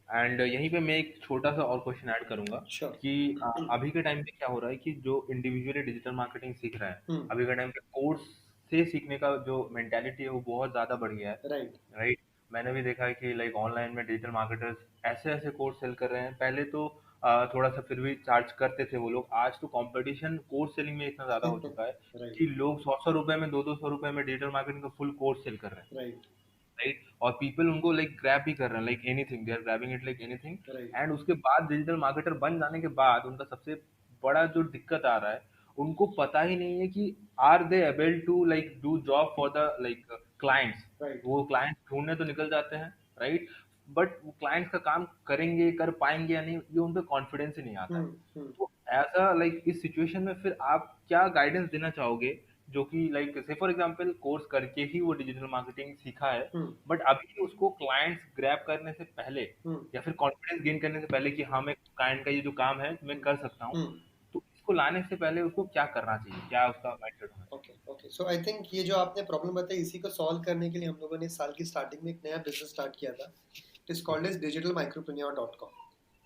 एंड यहीं पे मैं एक छोटा सा और क्वेश्चन ऐड करूंगा है। श्योर। कि अभी के टाइम पे क्या हो रहा है कि जो इंडिविजुअली डिजिटल मार्केटिंग सीख रहा है, हम्म। अभी के टाइम पे कोर्स से सीखने का जो मेंटालिटी है वो बहुत ज़्यादा बढ़ गया है, राइट। राइट। मैंने भी देखा है कि लाइक ऑनलाइन में डिजिटल मार्केटर्स ऐसे ऐसे कोर्स सेल कर रहे हैं। पहले तो थोड़ा सा फिर भी चार्ज करते थे वो लोग, आज तो कंपटीशन कोर्स सेलिंग में इतना ज़्यादा हो चुका है राइट। कि लोग 100 100 रुपए में, 200 200 रुपए में डिजिटल मार्केटिंग का फुल कोर्स सेल कर रहे हैं, राइट। राइट। और पीपल उनको लाइक ग्रैब भी कर रहे हैं, like anything, they are grabbing it like anything. Right. And उसके बाद डिजिटल मार्केटर बन जाने के बाद उनका सबसे बड़ा जो दिक्कत आ रहा है, उनको पता ही नहीं है कि are they able to like do job for the like clients. Right. वो क्लाइंट्स ढूंढने तो निकल जाते हैं, राइट, बट वो क्लाइंट्स का काम करेंगे, कर पाएंगे या नहीं, ये उन पर कॉन्फिडेंस ही नहीं आता है। हम्म। हम्म। तो ऐसा लाइक इस सिचुएशन में फिर आप क्या गाइडेंस देना चाहोगे, जो कि लाइक से फॉर एग्जांपल कोर्स करके ही वो डिजिटल मार्केटिंग सीखा है, हम्म। बट अभी उसको क्लाइंट्स ग्रैब करने से पहले हम्म। या फिर कॉन्फिडेंस गेन करने से पहले कि हाँ मैं क्लाइंट का ये जो काम है मैं कर सकता हूँ, हम्म। तो इसको लाने से पहले उसको क्या करना चाहिए, क्या उसका माइंडसेट होना okay. Okay, so I think ये जो आपने प्रॉब्लम बताई, इसी को सॉल्व करने के लिए हम लोगों ने साल की स्टार्टिंग में एक नया बिजनेस स्टार्ट किया था। It is called as digitalmicropreneur.com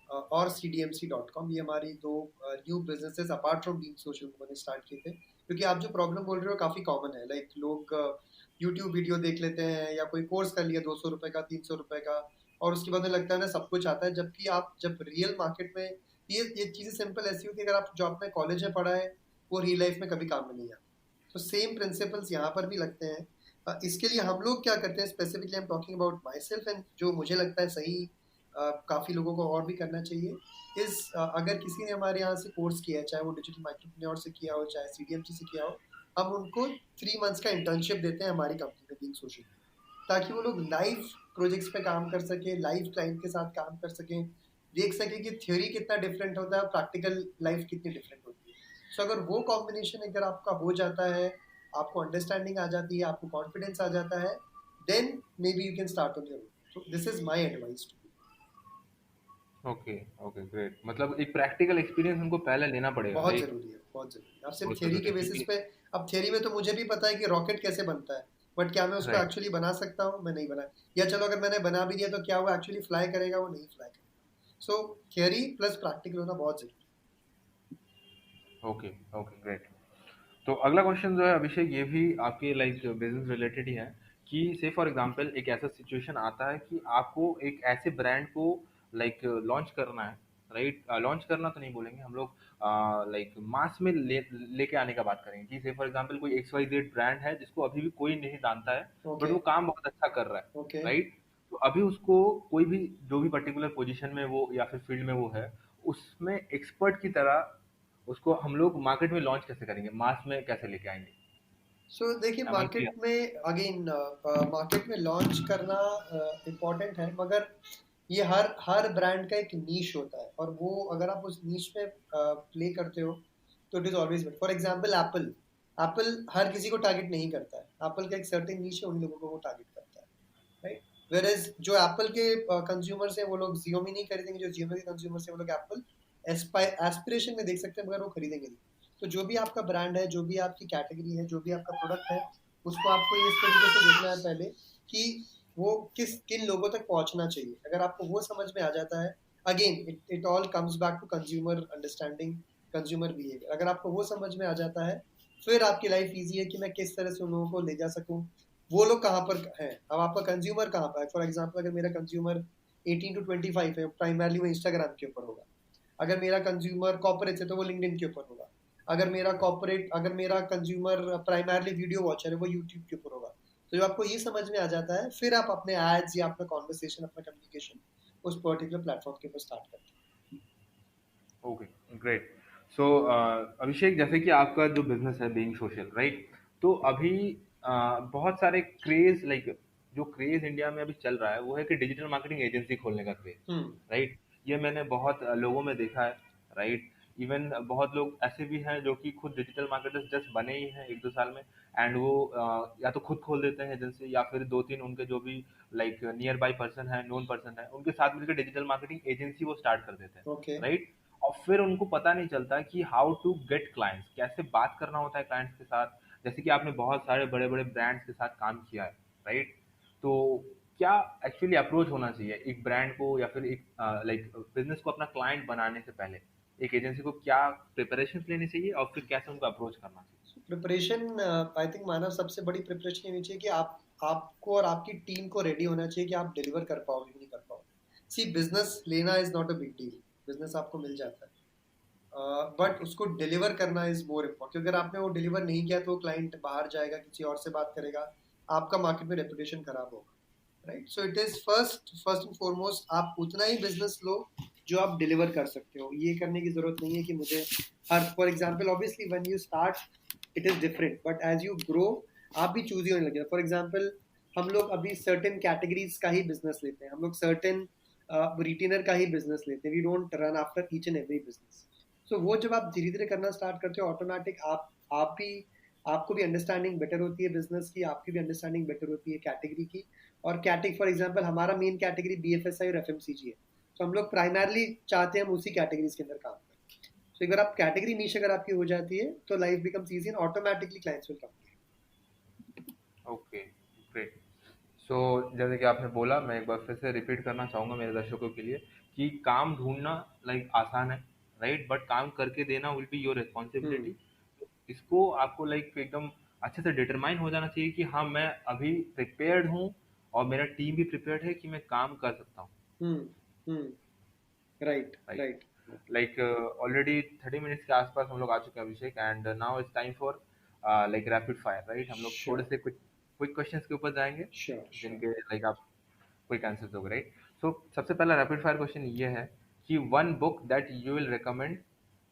और cdmc.com। ये हमारी दो new businesses apart from being social मैंने स्टार्ट किए थे। क्योंकि आप जो प्रॉब्लम बोल रहे हो काफ़ी कॉमन है, लाइक लोग यूट्यूब वीडियो देख लेते हैं या कोई कोर्स कर लिया 200 रुपये का, 300 रुपये का, और उसके बाद में लगता है ना सब कुछ आता है। जबकि आप जब रियल मार्केट में, ये चीज़ें सिंपल ऐसी होती है, अगर आप जो आपने कॉलेज में पढ़ा है वो रियल लाइफ में कभी काम में नहीं आता। तो सेम प्रिंसिपल्स यहाँ पर भी लगते हैं। इसके लिए हम लोग क्या करते हैं, specifically I am talking about my self, and जो मुझे लगता है सही काफ़ी लोगों को और भी करना चाहिए, इस अगर किसी ने हमारे यहाँ से कोर्स किया है, चाहे वो डिजिटल माइक्रोप्रेन्योर से किया हो, चाहे सीडीएमसी से किया हो, हम उनको 3 मंथ्स का इंटर्नशिप देते हैं हमारी कंपनी में बीइंग सोशल, ताकि वो लोग लाइव प्रोजेक्ट्स पे काम कर सके, लाइव क्लाइंट के साथ काम कर सकें, देख सके कि थ्योरी कितना डिफरेंट होता है और प्रैक्टिकल लाइफ कितनी डिफरेंट होती है। सो अगर वो कॉम्बिनेशन अगर आपका हो जाता है, आपको अंडरस्टैंडिंग आ जाती है, आपको कॉन्फिडेंस आ जाता है, then maybe you can start on your own. So this is my advice to. चाहिए? Okay, okay, great. मतलब एक प्रैक्टिकल एक्सपीरियंस उनको पहले लेना पड़ेगा, बहुत राइट? ज़रूरी है, बहुत ज़रूरी है। आप सिर्फ बहुत थ्योरी जरूरी के है बेसिस क्योंकि, पे, अब थ्योरी में तो मुझे भी पता है कि रॉकेट कैसे बनता है, बट क्या मैं उसको राइट, एक्चुअली बना सकता हूँ? मैं नहीं बना। या चलो अगर मैंने बना भी दिया तो क्या वो एक्चुअली फ्लाई करेगा? वो नहीं फ्लाई करेगा। सो थ्योरी प्लस प्रैक्टिकल होना बहुत ज़रूरी ओके, ओके, ग्रेट। तो अगला क्वेश्चन जो है अभिषेक, ये भी आपके लाइक बिजनेस रिलेटेड ही है कि से फॉर एग्जांपल एक ऐसा सिचुएशन आता है कि आपको एक ऐसे ब्रांड को लाइक लॉन्च करना है, राइट, लॉन्च करना तो नहीं बोलेंगे हम लोग, लाइक मास में लेके आने का बात करेंगे कि से फॉर एग्जांपल कोई एक्स वाई जेड ब्रांड है जिसको अभी भी कोई नहीं जानता है, बट ओके वो काम बहुत अच्छा कर रहा है, ओके राइट। तो अभी उसको कोई भी जो भी पर्टिकुलर पोजीशन में वो या फिर फील्ड में वो है, उसमें एक्सपर्ट की तरह उसको हम लोग मार्केट में लॉन्च कैसे करेंगे, मास में कैसे लेके आएंगे? सो देखिए, एम आई क्लियर? मार्केट में अगेन मार्केट में लॉन्च करना इम्पोर्टेंट है, मगर ये हर ब्रांड का एक नीश होता है, और वो अगर आप उस नीश में प्ले करते हो तो it is always better. For example Apple, Apple हर किसी को टारगेट नहीं करता है। एप्पल का एक सर्टेन नीश है, उन लोगों को वो टारगेट करता है, राइट। वेयरएज जो एप्पल के कंज्यूमर्स हैं वो लोग Xiaomi नहीं खरीदेंगे, जो Xiaomi के कंज्यूमर्स हैं वो लोग एप्पल एस्पिरेशन में देख सकते हैं, मगर वो खरीदेंगे नहीं। तो जो भी आपका ब्रांड है, जो भी आपकी कैटेगरी है, जो भी आपका प्रोडक्ट है, उसको आपको इस तरीके से देखना है पहले कि वो किन लोगों तक पहुंचना चाहिए। अगर आपको वो समझ में आ जाता है, again it all comes back to consumer understanding, consumer behaviour. अगर आपको वो समझ में आ जाता है, फिर आपकी लाइफ ईजी है कि मैं किस तरह से उन लोगों को ले जा सकूं, वो लोग कहाँ पर हैं। अब आपका कंज्यूमर कहाँ पर है, फॉर एग्जाम्पल अगर मेरा कंज्यूमर 18 to 25 है, प्राइमरली वो इंस्टाग्राम के ऊपर होगा। अगर मेरा कंज्यूमर कॉर्पोरेट है तो वो लिंक्डइन के ऊपर होगा। अगर मेरा कंज्यूमर प्राइमरली वीडियो वॉचर है, वो यूट्यूब के ऊपर होगा। तो जब आपको ये समझ में आ जाता है, फिर आप अपने एड्स या अपना कॉन्वर्सेशन, अपना कम्युनिकेशन उस पर्टिकुलर प्लेटफॉर्म के ऊपर स्टार्ट करते ओके, ग्रेट। सो अभिषेक, जैसे कि आपका जो बिजनेस है बीइंग सोशल, राइट, तो अभी बहुत सारे क्रेज, लाइक जो क्रेज इंडिया में अभी चल रहा है वो है कि डिजिटल मार्केटिंग एजेंसी खोलने का क्रेज, हैं। राइट। ये मैंने बहुत लोगों में देखा है, राइट। इवन बहुत लोग ऐसे भी हैं जो कि खुद डिजिटल मार्केटर्स जस्ट बने ही हैं 1-2 साल में, एंड वो या तो खुद खोल देते हैं एजेंसी, या फिर 2-3 उनके जो भी लाइक नियर बाई पर्सन है, नोन पर्सन है, उनके साथ मिलकर डिजिटल मार्केटिंग एजेंसी वो स्टार्ट कर देते हैं, ओके। राइट। और फिर उनको पता नहीं चलता कि हाउ टू गेट क्लाइंट्स, कैसे बात करना होता है क्लाइंट्स के साथ। जैसे कि आपने बहुत सारे बड़े बड़े ब्रांड्स के साथ काम किया है, राइट। तो क्या एक्चुअली अप्रोच होना चाहिए एक ब्रांड को या फिर एक लाइक बिजनेस को अपना क्लाइंट बनाने से पहले, एक एजेंसी को क्या प्रिपरेशन लेनी चाहिए और फिर कैसे उनको अप्रोच करना चाहिए? प्रिपरेशन, आई थिंक मानव सबसे बड़ी प्रिपरेशन ये होनी चाहिए कि आपको और आपकी टीम को रेडी होना चाहिए कि आप डिलीवर कर पाओगे कि नहीं कर पाओगे। सी, बिजनेस लेना is not a big deal, business आपको मिल जाता है, बट ओके। उसको डिलीवर करना इज मोर इम्पोर्टेंट। क्योंकि अगर आपने वो डिलीवर नहीं किया तो क्लाइंट बाहर जाएगा, किसी और से बात करेगा, आपका मार्केट में रेपुटेशन खराब होगा, right. So it is first and foremost, आप उतना ही बिजनेस लो जो आप डिलीवर कर सकते हो। ये करने की जरूरत नहीं है कि मुझे हर, for example obviously when you start it is different, but as you grow आप भी चूज होने लगे। फॉर एग्जाम्पल हम लोग अभी सर्टेन कैटेगरीज का ही बिजनेस लेते हैं, हम लोग सर्टेन रिटेनर का ही बिजनेस लेते हैं, we don't run after each and every business. So वो जब आप धीरे धीरे करना स्टार्ट करते हो, ऑटोमेटिक आप भी, आपको भी अंडरस्टैंडिंग बेटर होती है बिजनेस की, आपकी भी अंडरस्टैंडिंग बेटर होती है कैटेगरी की। और कैटेगरी, फॉर एग्जांपल हमारा मेन कैटेगरी BFSI और FMCG है, तो हम लोग प्राइमरली चाहते हैं हम उसी कैटेगरीज के अंदर काम करें। तो अगर आप कैटेगरी नीश अगर आपकी हो जाती है तो life becomes easy and automatically clients will come. Okay, great. So जैसे कि आपने बोला, मैं एक बार फिर से रिपीट करना चाहूँगा मेरे दर्शकों के लिए कि काम ढूंढना लाइक आसान है, राइट, बट काम करके देना will be your hmm responsibility. इसको आपको लाइक एकदम अच्छे से डिटरमाइन हो जाना चाहिए कि हाँ, मैं अभी प्रिपेयर्ड हूँ और मेरा टीम भी प्रिपेयर्ड है कि मैं काम कर सकता हूँ, hmm. Right right. Right. Like already 30 minutes के आसपास हम लोग आ चुके हैं Abhishek, and now it's time for like rapid fire, right. हम लोग थोड़े श्योर से क्विक क्विक क्वेश्चंस के ऊपर जाएंगे श्योर श्योर। जिनके लाइक आप क्विक आंसर्स दोगे, राइट। सो सबसे पहला रैपिड फायर क्वेश्चन ये है कि one book that you will recommend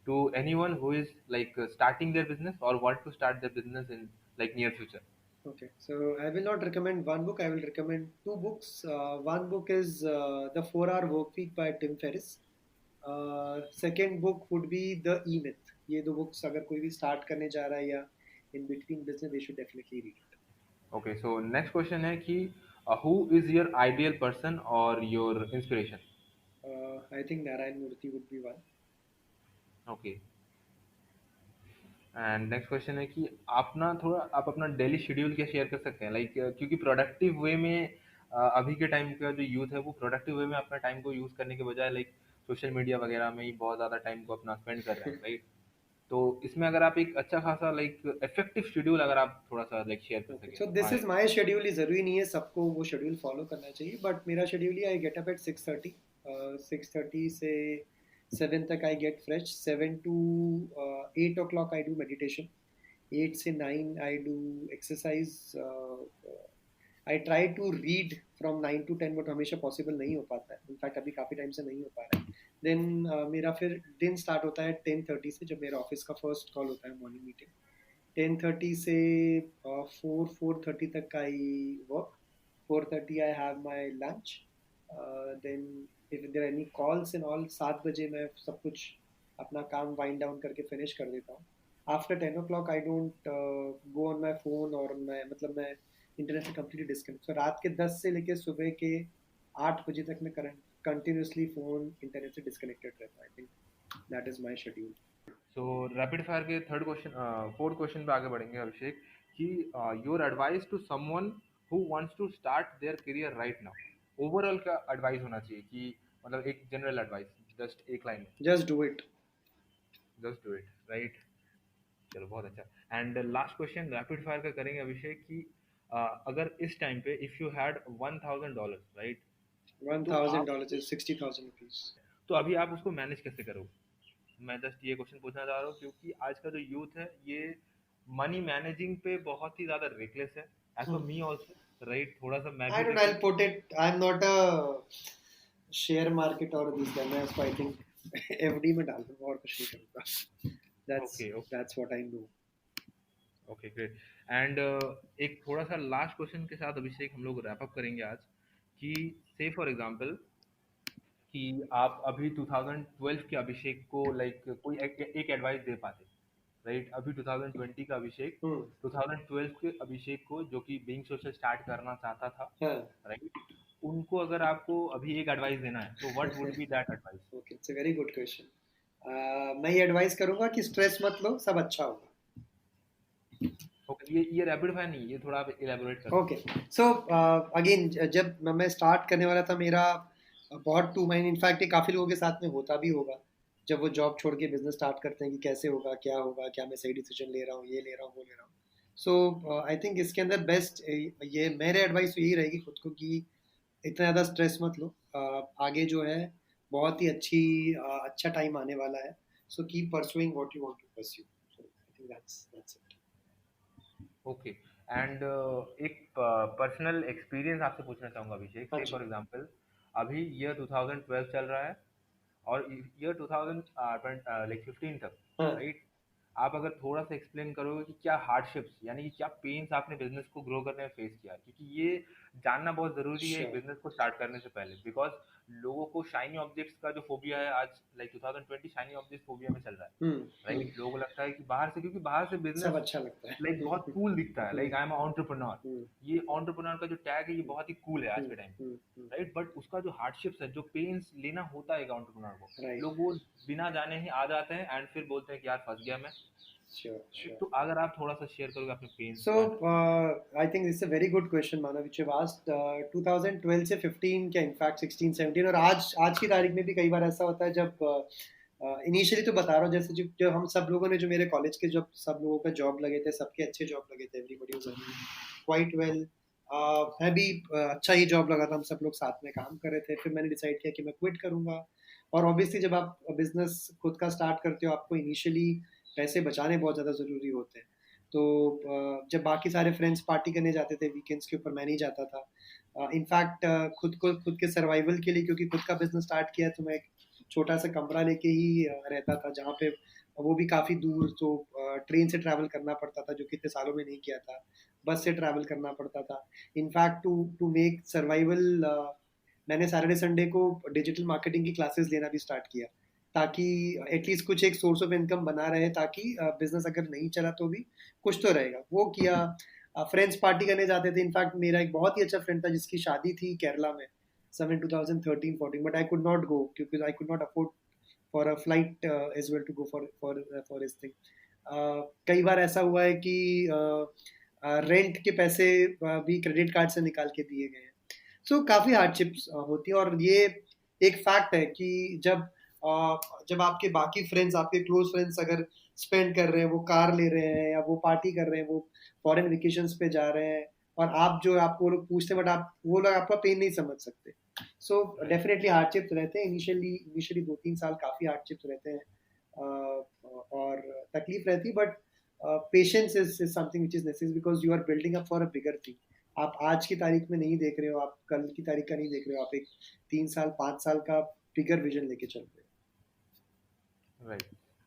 to anyone who is like starting their business or want to start their business in like near future? Okay, so I will not recommend one book. I will recommend two books. One book is The 4 Hour Work Week by Tim Ferriss. Second book would be The E-Myth. ये दो books अगर कोई भी start करने जा रहा है या in between business, they should definitely read it. Okay, so next question है कि who is your ideal person or your inspiration? I think Narayan Murthy would be one. Okay. And next question है कि आप अपना डेली शेड्यूल क्या शेयर कर सकते हैं, लाइक क्योंकि प्रोडक्टिव वे में अभी के टाइम का जो यूथ है वो प्रोडक्टिव वे में अपना टाइम को यूज़ करने के बजाय लाइक सोशल मीडिया वगैरह में ही बहुत ज़्यादा टाइम को अपना स्पेंड कर रहे हैं, राइट। तो इसमें अगर आप एक अच्छा खासा लाइक इफेक्टिव शेड्यूल अगर आप थोड़ा सा लाइक शेयर कर Okay, सकें so तो this हाँ। is my schedule. ये ज़रूरी नहीं है सबको वो schedule follow करना चाहिए, but मेरा schedule he I get up at 6:30. 6:30 से 7 तक I get fresh. 7 to 8 o'clock I do meditation. 8 से 9 I do exercise. I try to read from 9 to 10, but हमेशा possible नहीं हो पाता है. इनफैक्ट अभी काफ़ी टाइम से नहीं हो पा रहा है. देन मेरा फिर दिन स्टार्ट होता है 10:30 से, जब मेरा ऑफिस का फर्स्ट कॉल होता है मॉर्निंग मीटिंग. 10:30 से 4:30 तक I work. 4:30 I have my lunch. Then if there any calls and all, 7 बजे मैं सब कुछ अपना काम वाइंड डाउन करके फिनिश कर देता हूँ. After 10 o'clock I don't go on my phone, और मैं इंटरनेट से कम्प्लीटली डिस्कनेक्ट. सो रात के 10 से लेकर सुबह के 8 बजे तक मैं कंटिन्यूसली फोन इंटरनेट से डिस्कनेक्टेड रहता. I think that is my schedule. So rapid fire के फोर्थ क्वेश्चन पे आगे बढ़ेंगे अभिषेक कि your advice to someone who wants to start their career right now. Overall क्या एडवाइस होना चाहिए कि मतलब एक जनरल एडवाइस, जस्ट एक लाइन में. Just do it. Just do it, right. चलो बहुत अच्छा. And last question rapid fire का करेंगे अभिषेक कि अगर इस टाइम पे इफ यू हैड $1,000, राइट, तो आप $1,000 is 60,000 rupees. तो अभी आप उसको मैनेज कैसे करोगे? मैं जस्ट ये क्वेश्चन पूछना चाह रहा हूँ क्योंकि आज का जो यूथ है ये मनी मैनेजिंग पे बहुत ही ज्यादा रेकलेस है. As for me also, right. थोड़ा सा मैं I भी don't know, I'll put it. I'm not a share market or this guy. मैं उसको I think FD में डाल दूँगा और कुछ नहीं करूँगा. Okay okay That's what I know. Okay great. And एक थोड़ा सा लास्ट क्वेश्चन के साथ अभिषेक हम लोग रैप अप करेंगे आज कि से फॉर एग्जांपल कि आप अभी 2012 के अभिषेक को लाइक कोई एक एडवाइस दे पाते, राइट. अभी 2020 का अभिषेक 2012 के अभिषेक को जो कि बीइंग सोशल स्टार्ट करना चाहता था, हाँ. राइट, उनको अगर आपको अभी एक एडवाइस देना है तो what would B that advice? Okay, it's a very good question. मैं ये एडवाइस करूँगा कि स्ट्रेस मत लो, सब अच्छा होगा. ओके, ये रैपिड फायर नहीं, ये थोड़ा आप इलैबोरेट करो. ओके. सो अगेन, जब मैं स्टार्ट करने वाला था, मेरा बहुत टू माइंड, इनफैक्ट ये काफ़ी लोगों के साथ में होता भी होगा जब वो जॉब छोड़ के बिजनेस स्टार्ट करते हैं कि कैसे होगा, क्या मैं सही डिसीजन ले रहा हूँ, ये ले रहा हूँ, वो ले रहा हूँ. सो आई थिंक इसके अंदर बेस्ट ये मेरे एडवाइस यही रहेगी खुद को कि इतना ज़्यादा स्ट्रेस मत लो. आगे जो है बहुत ही अच्छा टाइम आने वाला है. So keep pursuing what you want to pursue. So I think that's it. Okay. And एक पर्सनल एक्सपीरियंस आपसे पूछना चाहूँगा अभिषेक. से अच्छा. फॉर एग्जांपल अभी ईयर 2012 चल रहा है और ईयर 2015 तक, हाँ. राइट. आप अगर थोड़ा सा एक्सप्लेन करोगे कि क्या हार्डशिप्स यानी कि क्या पेन्स आपने बिजनेस को ग्रो करने में फेस किया है, क्योंकि ये जानना बहुत ज़रूरी है एक Sure. बिजनेस को स्टार्ट करने से पहले. बिकॉज लोगों को शाइनी ऑब्जेक्ट्स का जो फोबिया है आज, लाइक 2020 शाइनी ऑब्जेक्ट फोबिया में चल रहा है, राइट. लोगों को लगता है कि बाहर से, क्योंकि बाहर से सब बिजनेस अच्छा लगता है. लाइक बहुत कूल दिखता है, लाइक आई एम एंटरप्रेन्योर. ये एंटरप्रेन्योर का जो टैग है ये बहुत ही कूल है आज के टाइम, राइट. बट उसका जो हार्डशिप्स है, जो पेन्स लेना होता है एक एंटरप्रेन्योर को, Right. लोग वो बिना जाने ही आ जाते हैं एंड फिर बोलते हैं कि यार फंस गया मैं. Sure, sure. तो अगर आप थोड़ा सा शेयर करोगे अपने pens. So I think this is a very good question, Manav, which you've asked. 2012 से 15 क्या इनफैक्ट 16, 17 और आज की तारीख में भी कई बार ऐसा होता है जब इनिशियली तो बता रहा हूँ, जैसे जब हम सब लोगों ने, जो मेरे कॉलेज के जब सब लोगों का जॉब लगे थे, सबके अच्छे जॉब लगे थे, everybody was earning quite well. मैं भी अच्छा ही जॉब लगा था, हम सब लोग साथ में काम कर रहे थे. फिर मैंने डिसाइड किया कि मैं क्विट करूँगा. और ऑब्वियसली जब आप बिजनेस खुद का स्टार्ट करते हो, आपको इनिशियली पैसे बचाने बहुत ज़्यादा ज़रूरी होते हैं. तो जब बाकी सारे फ्रेंड्स पार्टी करने जाते थे वीकेंड्स के ऊपर, मैं नहीं जाता था. इनफैक्ट खुद के सर्वाइवल के लिए, क्योंकि खुद का बिजनेस स्टार्ट किया, तो मैं एक छोटा सा कमरा लेके ही रहता था, जहाँ पे वो भी काफ़ी दूर. तो ट्रेन से ट्रैवल करना पड़ता था, जो कि इतने सालों में नहीं किया था. बस से ट्रैवल करना पड़ता था. इनफैक्ट टू मेक सर्वाइवल, मैंने सैटरडे संडे को डिजिटल मार्केटिंग की क्लासेस लेना भी स्टार्ट किया, ताकि एटलीस्ट कुछ एक सोर्स ऑफ इनकम बना रहे, ताकि बिजनेस अगर नहीं चला तो भी कुछ तो रहेगा. वो किया. फ्रेंड्स पार्टी करने जाते थे. इनफैक्ट मेरा एक बहुत ही अच्छा फ्रेंड था जिसकी शादी थी केरला में some in 2013-14, but I could not go क्योंकि I could not afford for a flight as well to go for his thing. कई बार ऐसा हुआ है कि रेंट के पैसे भी क्रेडिट कार्ड से निकाल के दिए गए हैं. सो काफ़ी हार्डशिप्स होती है. और ये एक फैक्ट है कि जब आपके बाकी फ्रेंड्स, आपके क्लोज फ्रेंड्स अगर स्पेंड कर रहे हैं, वो कार ले रहे हैं या वो पार्टी कर रहे हैं, वो फॉरेन वेकेशंस पे जा रहे हैं, और आप जो, आपको लोग पूछते हैं, बट वो लोग आपका पेन नहीं समझ सकते. सो डेफिनेटली हार्डशिप्स रहते हैं इनिशियली 2-3 साल काफ़ी हार्डशिप्स रहते हैं और तकलीफ रहती है but patience is something which is necessary because you are building up for a bigger thing. आप आज की तारीख में नहीं देख रहे हो, आप कल की तारीख का नहीं देख रहे हो, आप एक 3 साल 5 साल का बिगर विजन लेके चल रहे हो. राइट.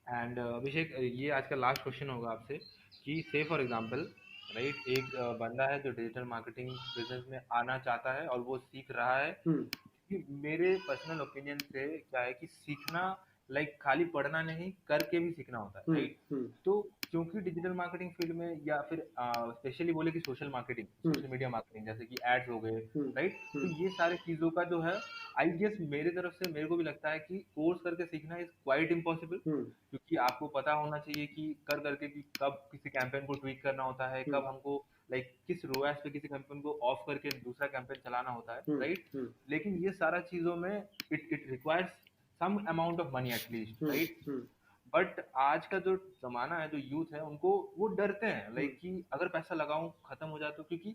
एंड अभिषेक, ये आज का लास्ट क्वेश्चन होगा आपसे कि से फॉर एग्जांपल, राइट, एक बंदा है जो डिजिटल मार्केटिंग बिजनेस में आना चाहता है और वो सीख रहा है. कि मेरे पर्सनल ओपिनियन से क्या है कि सीखना लाइक खाली पढ़ना नहीं, करके भी सीखना होता है, राइट. तो क्योंकि डिजिटल मार्केटिंग फील्ड में या फिर स्पेशली बोले कि social marketing, social media marketing, जैसे कि एड्स हो गए, राइट, तो ये सारे चीज़ों का जो है, आई गेस मेरे तरफ से मेरे को भी लगता है कि कोर्स करके सीखना इज क्वाइट इम्पॉसिबल. क्योंकि आपको पता होना चाहिए कि कर करके कि कब किसी कैंपेन को ट्वीक करना होता है, कब हमको लाइक किस रोएस पे किसी कैंपेन को ऑफ करके दूसरा कैंपेन चलाना होता है, राइट. लेकिन ये सारा चीज़ों में it requires some amount of money at least, right. But आज का जो जमाना है, जो यूथ है, उनको वो डरते हैं लाइक कि अगर पैसा लगाऊं खत्म हो जाए तो. क्योंकि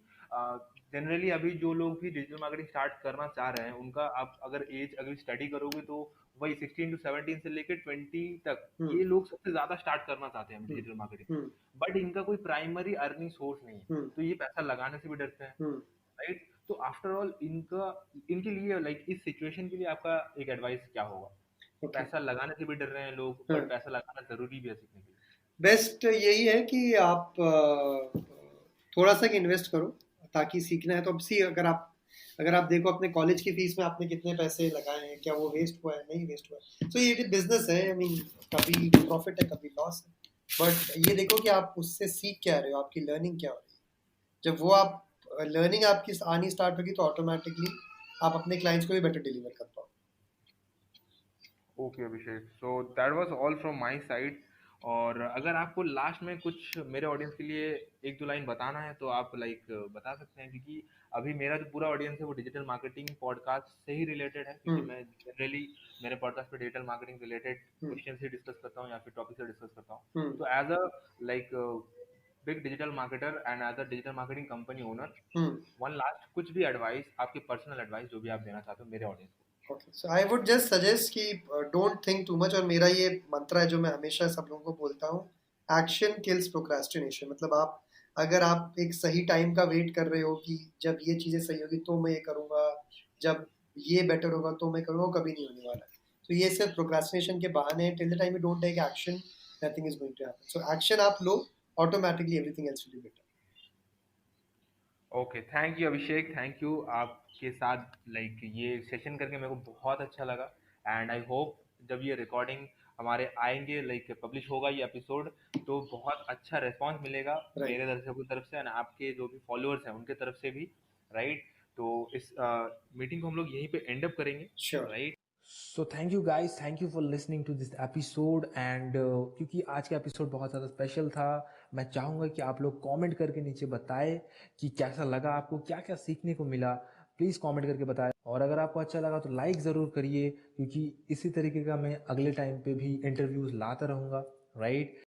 जनरली अभी जो लोग भी डिजिटल मार्केटिंग स्टार्ट करना चाह रहे हैं, उनका आप अगर एज अगर स्टडी करोगे तो वही 16 to 17 से लेकर 20 तक ये लोग सबसे ज्यादा स्टार्ट करना चाहते हैं डिजिटल मार्केटिंग. बट इनका कोई प्राइमरी अर्निंग सोर्स नहीं है, तो ये पैसा लगाने से भी डरते हैं, राइट. तो आफ्टर ऑल इनके लिए लाइक इस सिचुएशन के लिए आपका एक एडवाइस क्या होगा? पैसा लगाने से भी डर रहे हैं लोग, पर पैसा लगाना जरूरी भी है सीखने के लिए. बेस्ट यही है कि आप थोड़ा सा इन्वेस्ट करो ताकि सीखना है तो. अब सी अगर आप देखो अपने कॉलेज की फीस में आपने कितने पैसे लगाए हैं, क्या वो वेस्ट हुआ है? नहीं वेस्ट हुआ है. सो ये बिजनेस है, आई मीन कभी प्रॉफिट है कभी लॉस है, बट ये देखो कि आप उससे सीख क्या रहे हो, आपकी लर्निंग क्या हो रही है. जब वो आप लर्निंग आपकी आनी स्टार्ट होगी तो ऑटोमेटिकली आप अपने क्लाइंट्स को भी बेटर डिलीवर कर पाओ. Okay Abhishek, so that was all from my side. और अगर आपको लास्ट में कुछ मेरे ऑडियंस के लिए एक दो लाइन बताना है तो आप लाइक बता सकते हैं. क्योंकि अभी मेरा जो पूरा ऑडियंस है वो डिजिटल मार्केटिंग पॉडकास्ट से ही रिलेटेड है. क्योंकि मैं जनरली मेरे पॉडकास्ट पे डिजिटल मार्केटिंग रिलेटेड क्वेश्चन से डिस्कस करता हूँ या फिर टॉपिक से डिस्कस करता हूँ. तो as a like big digital marketer and as a digital marketing company owner, one last कुछ भी एडवाइस, आपकी पर्सनल एडवाइस जो भी आप देना चाहते हो मेरे ऑडियंस को. Okay, so I would just suggest कि don't think too much. और मेरा ये मंत्र है जो मैं हमेशा सब लोगों को बोलता हूँ, एक्शन किल्स प्रोक्रेस्टिनेशन. मतलब अगर आप एक सही टाइम का वेट कर रहे हो कि जब ये चीज़ें सही होगी तो मैं ये करूँगा, जब ये बेटर होगा तो मैं करूँगा, कभी नहीं होने वाला. तो ये सिर्फ प्रोक्रेस्टिनेशन के बहाने हैं. Till the time you don't take action, nothing is going to happen. So action आप लो, automatically everything else will be better. Okay, thank you Abhishek, thank you. आपके साथ लाइक ये सेशन करके मेरे को बहुत अच्छा लगा. एंड आई होप जब ये रिकॉर्डिंग हमारे आएंगे, लाइक पब्लिश होगा ये एपिसोड, तो बहुत अच्छा रिस्पांस मिलेगा मेरे दर्शकों की तरफ से एंड आपके जो भी फॉलोअर्स हैं उनके तरफ से भी, राइट. तो इस मीटिंग को हम लोग यहीं पे एंड अप करेंगे, right. So thank you guys, thank you for listening to this episode. And क्योंकि आज का एपिसोड बहुत ज़्यादा स्पेशल था, मैं चाहूँगा कि आप लोग कमेंट करके नीचे बताएं कि कैसा लगा आपको, क्या क्या सीखने को मिला. प्लीज़ कमेंट करके बताएं. और अगर आपको अच्छा लगा तो लाइक ज़रूर करिए, क्योंकि इसी तरीके का मैं अगले टाइम पे भी इंटरव्यूज़ लाता रहूँगा, राइट.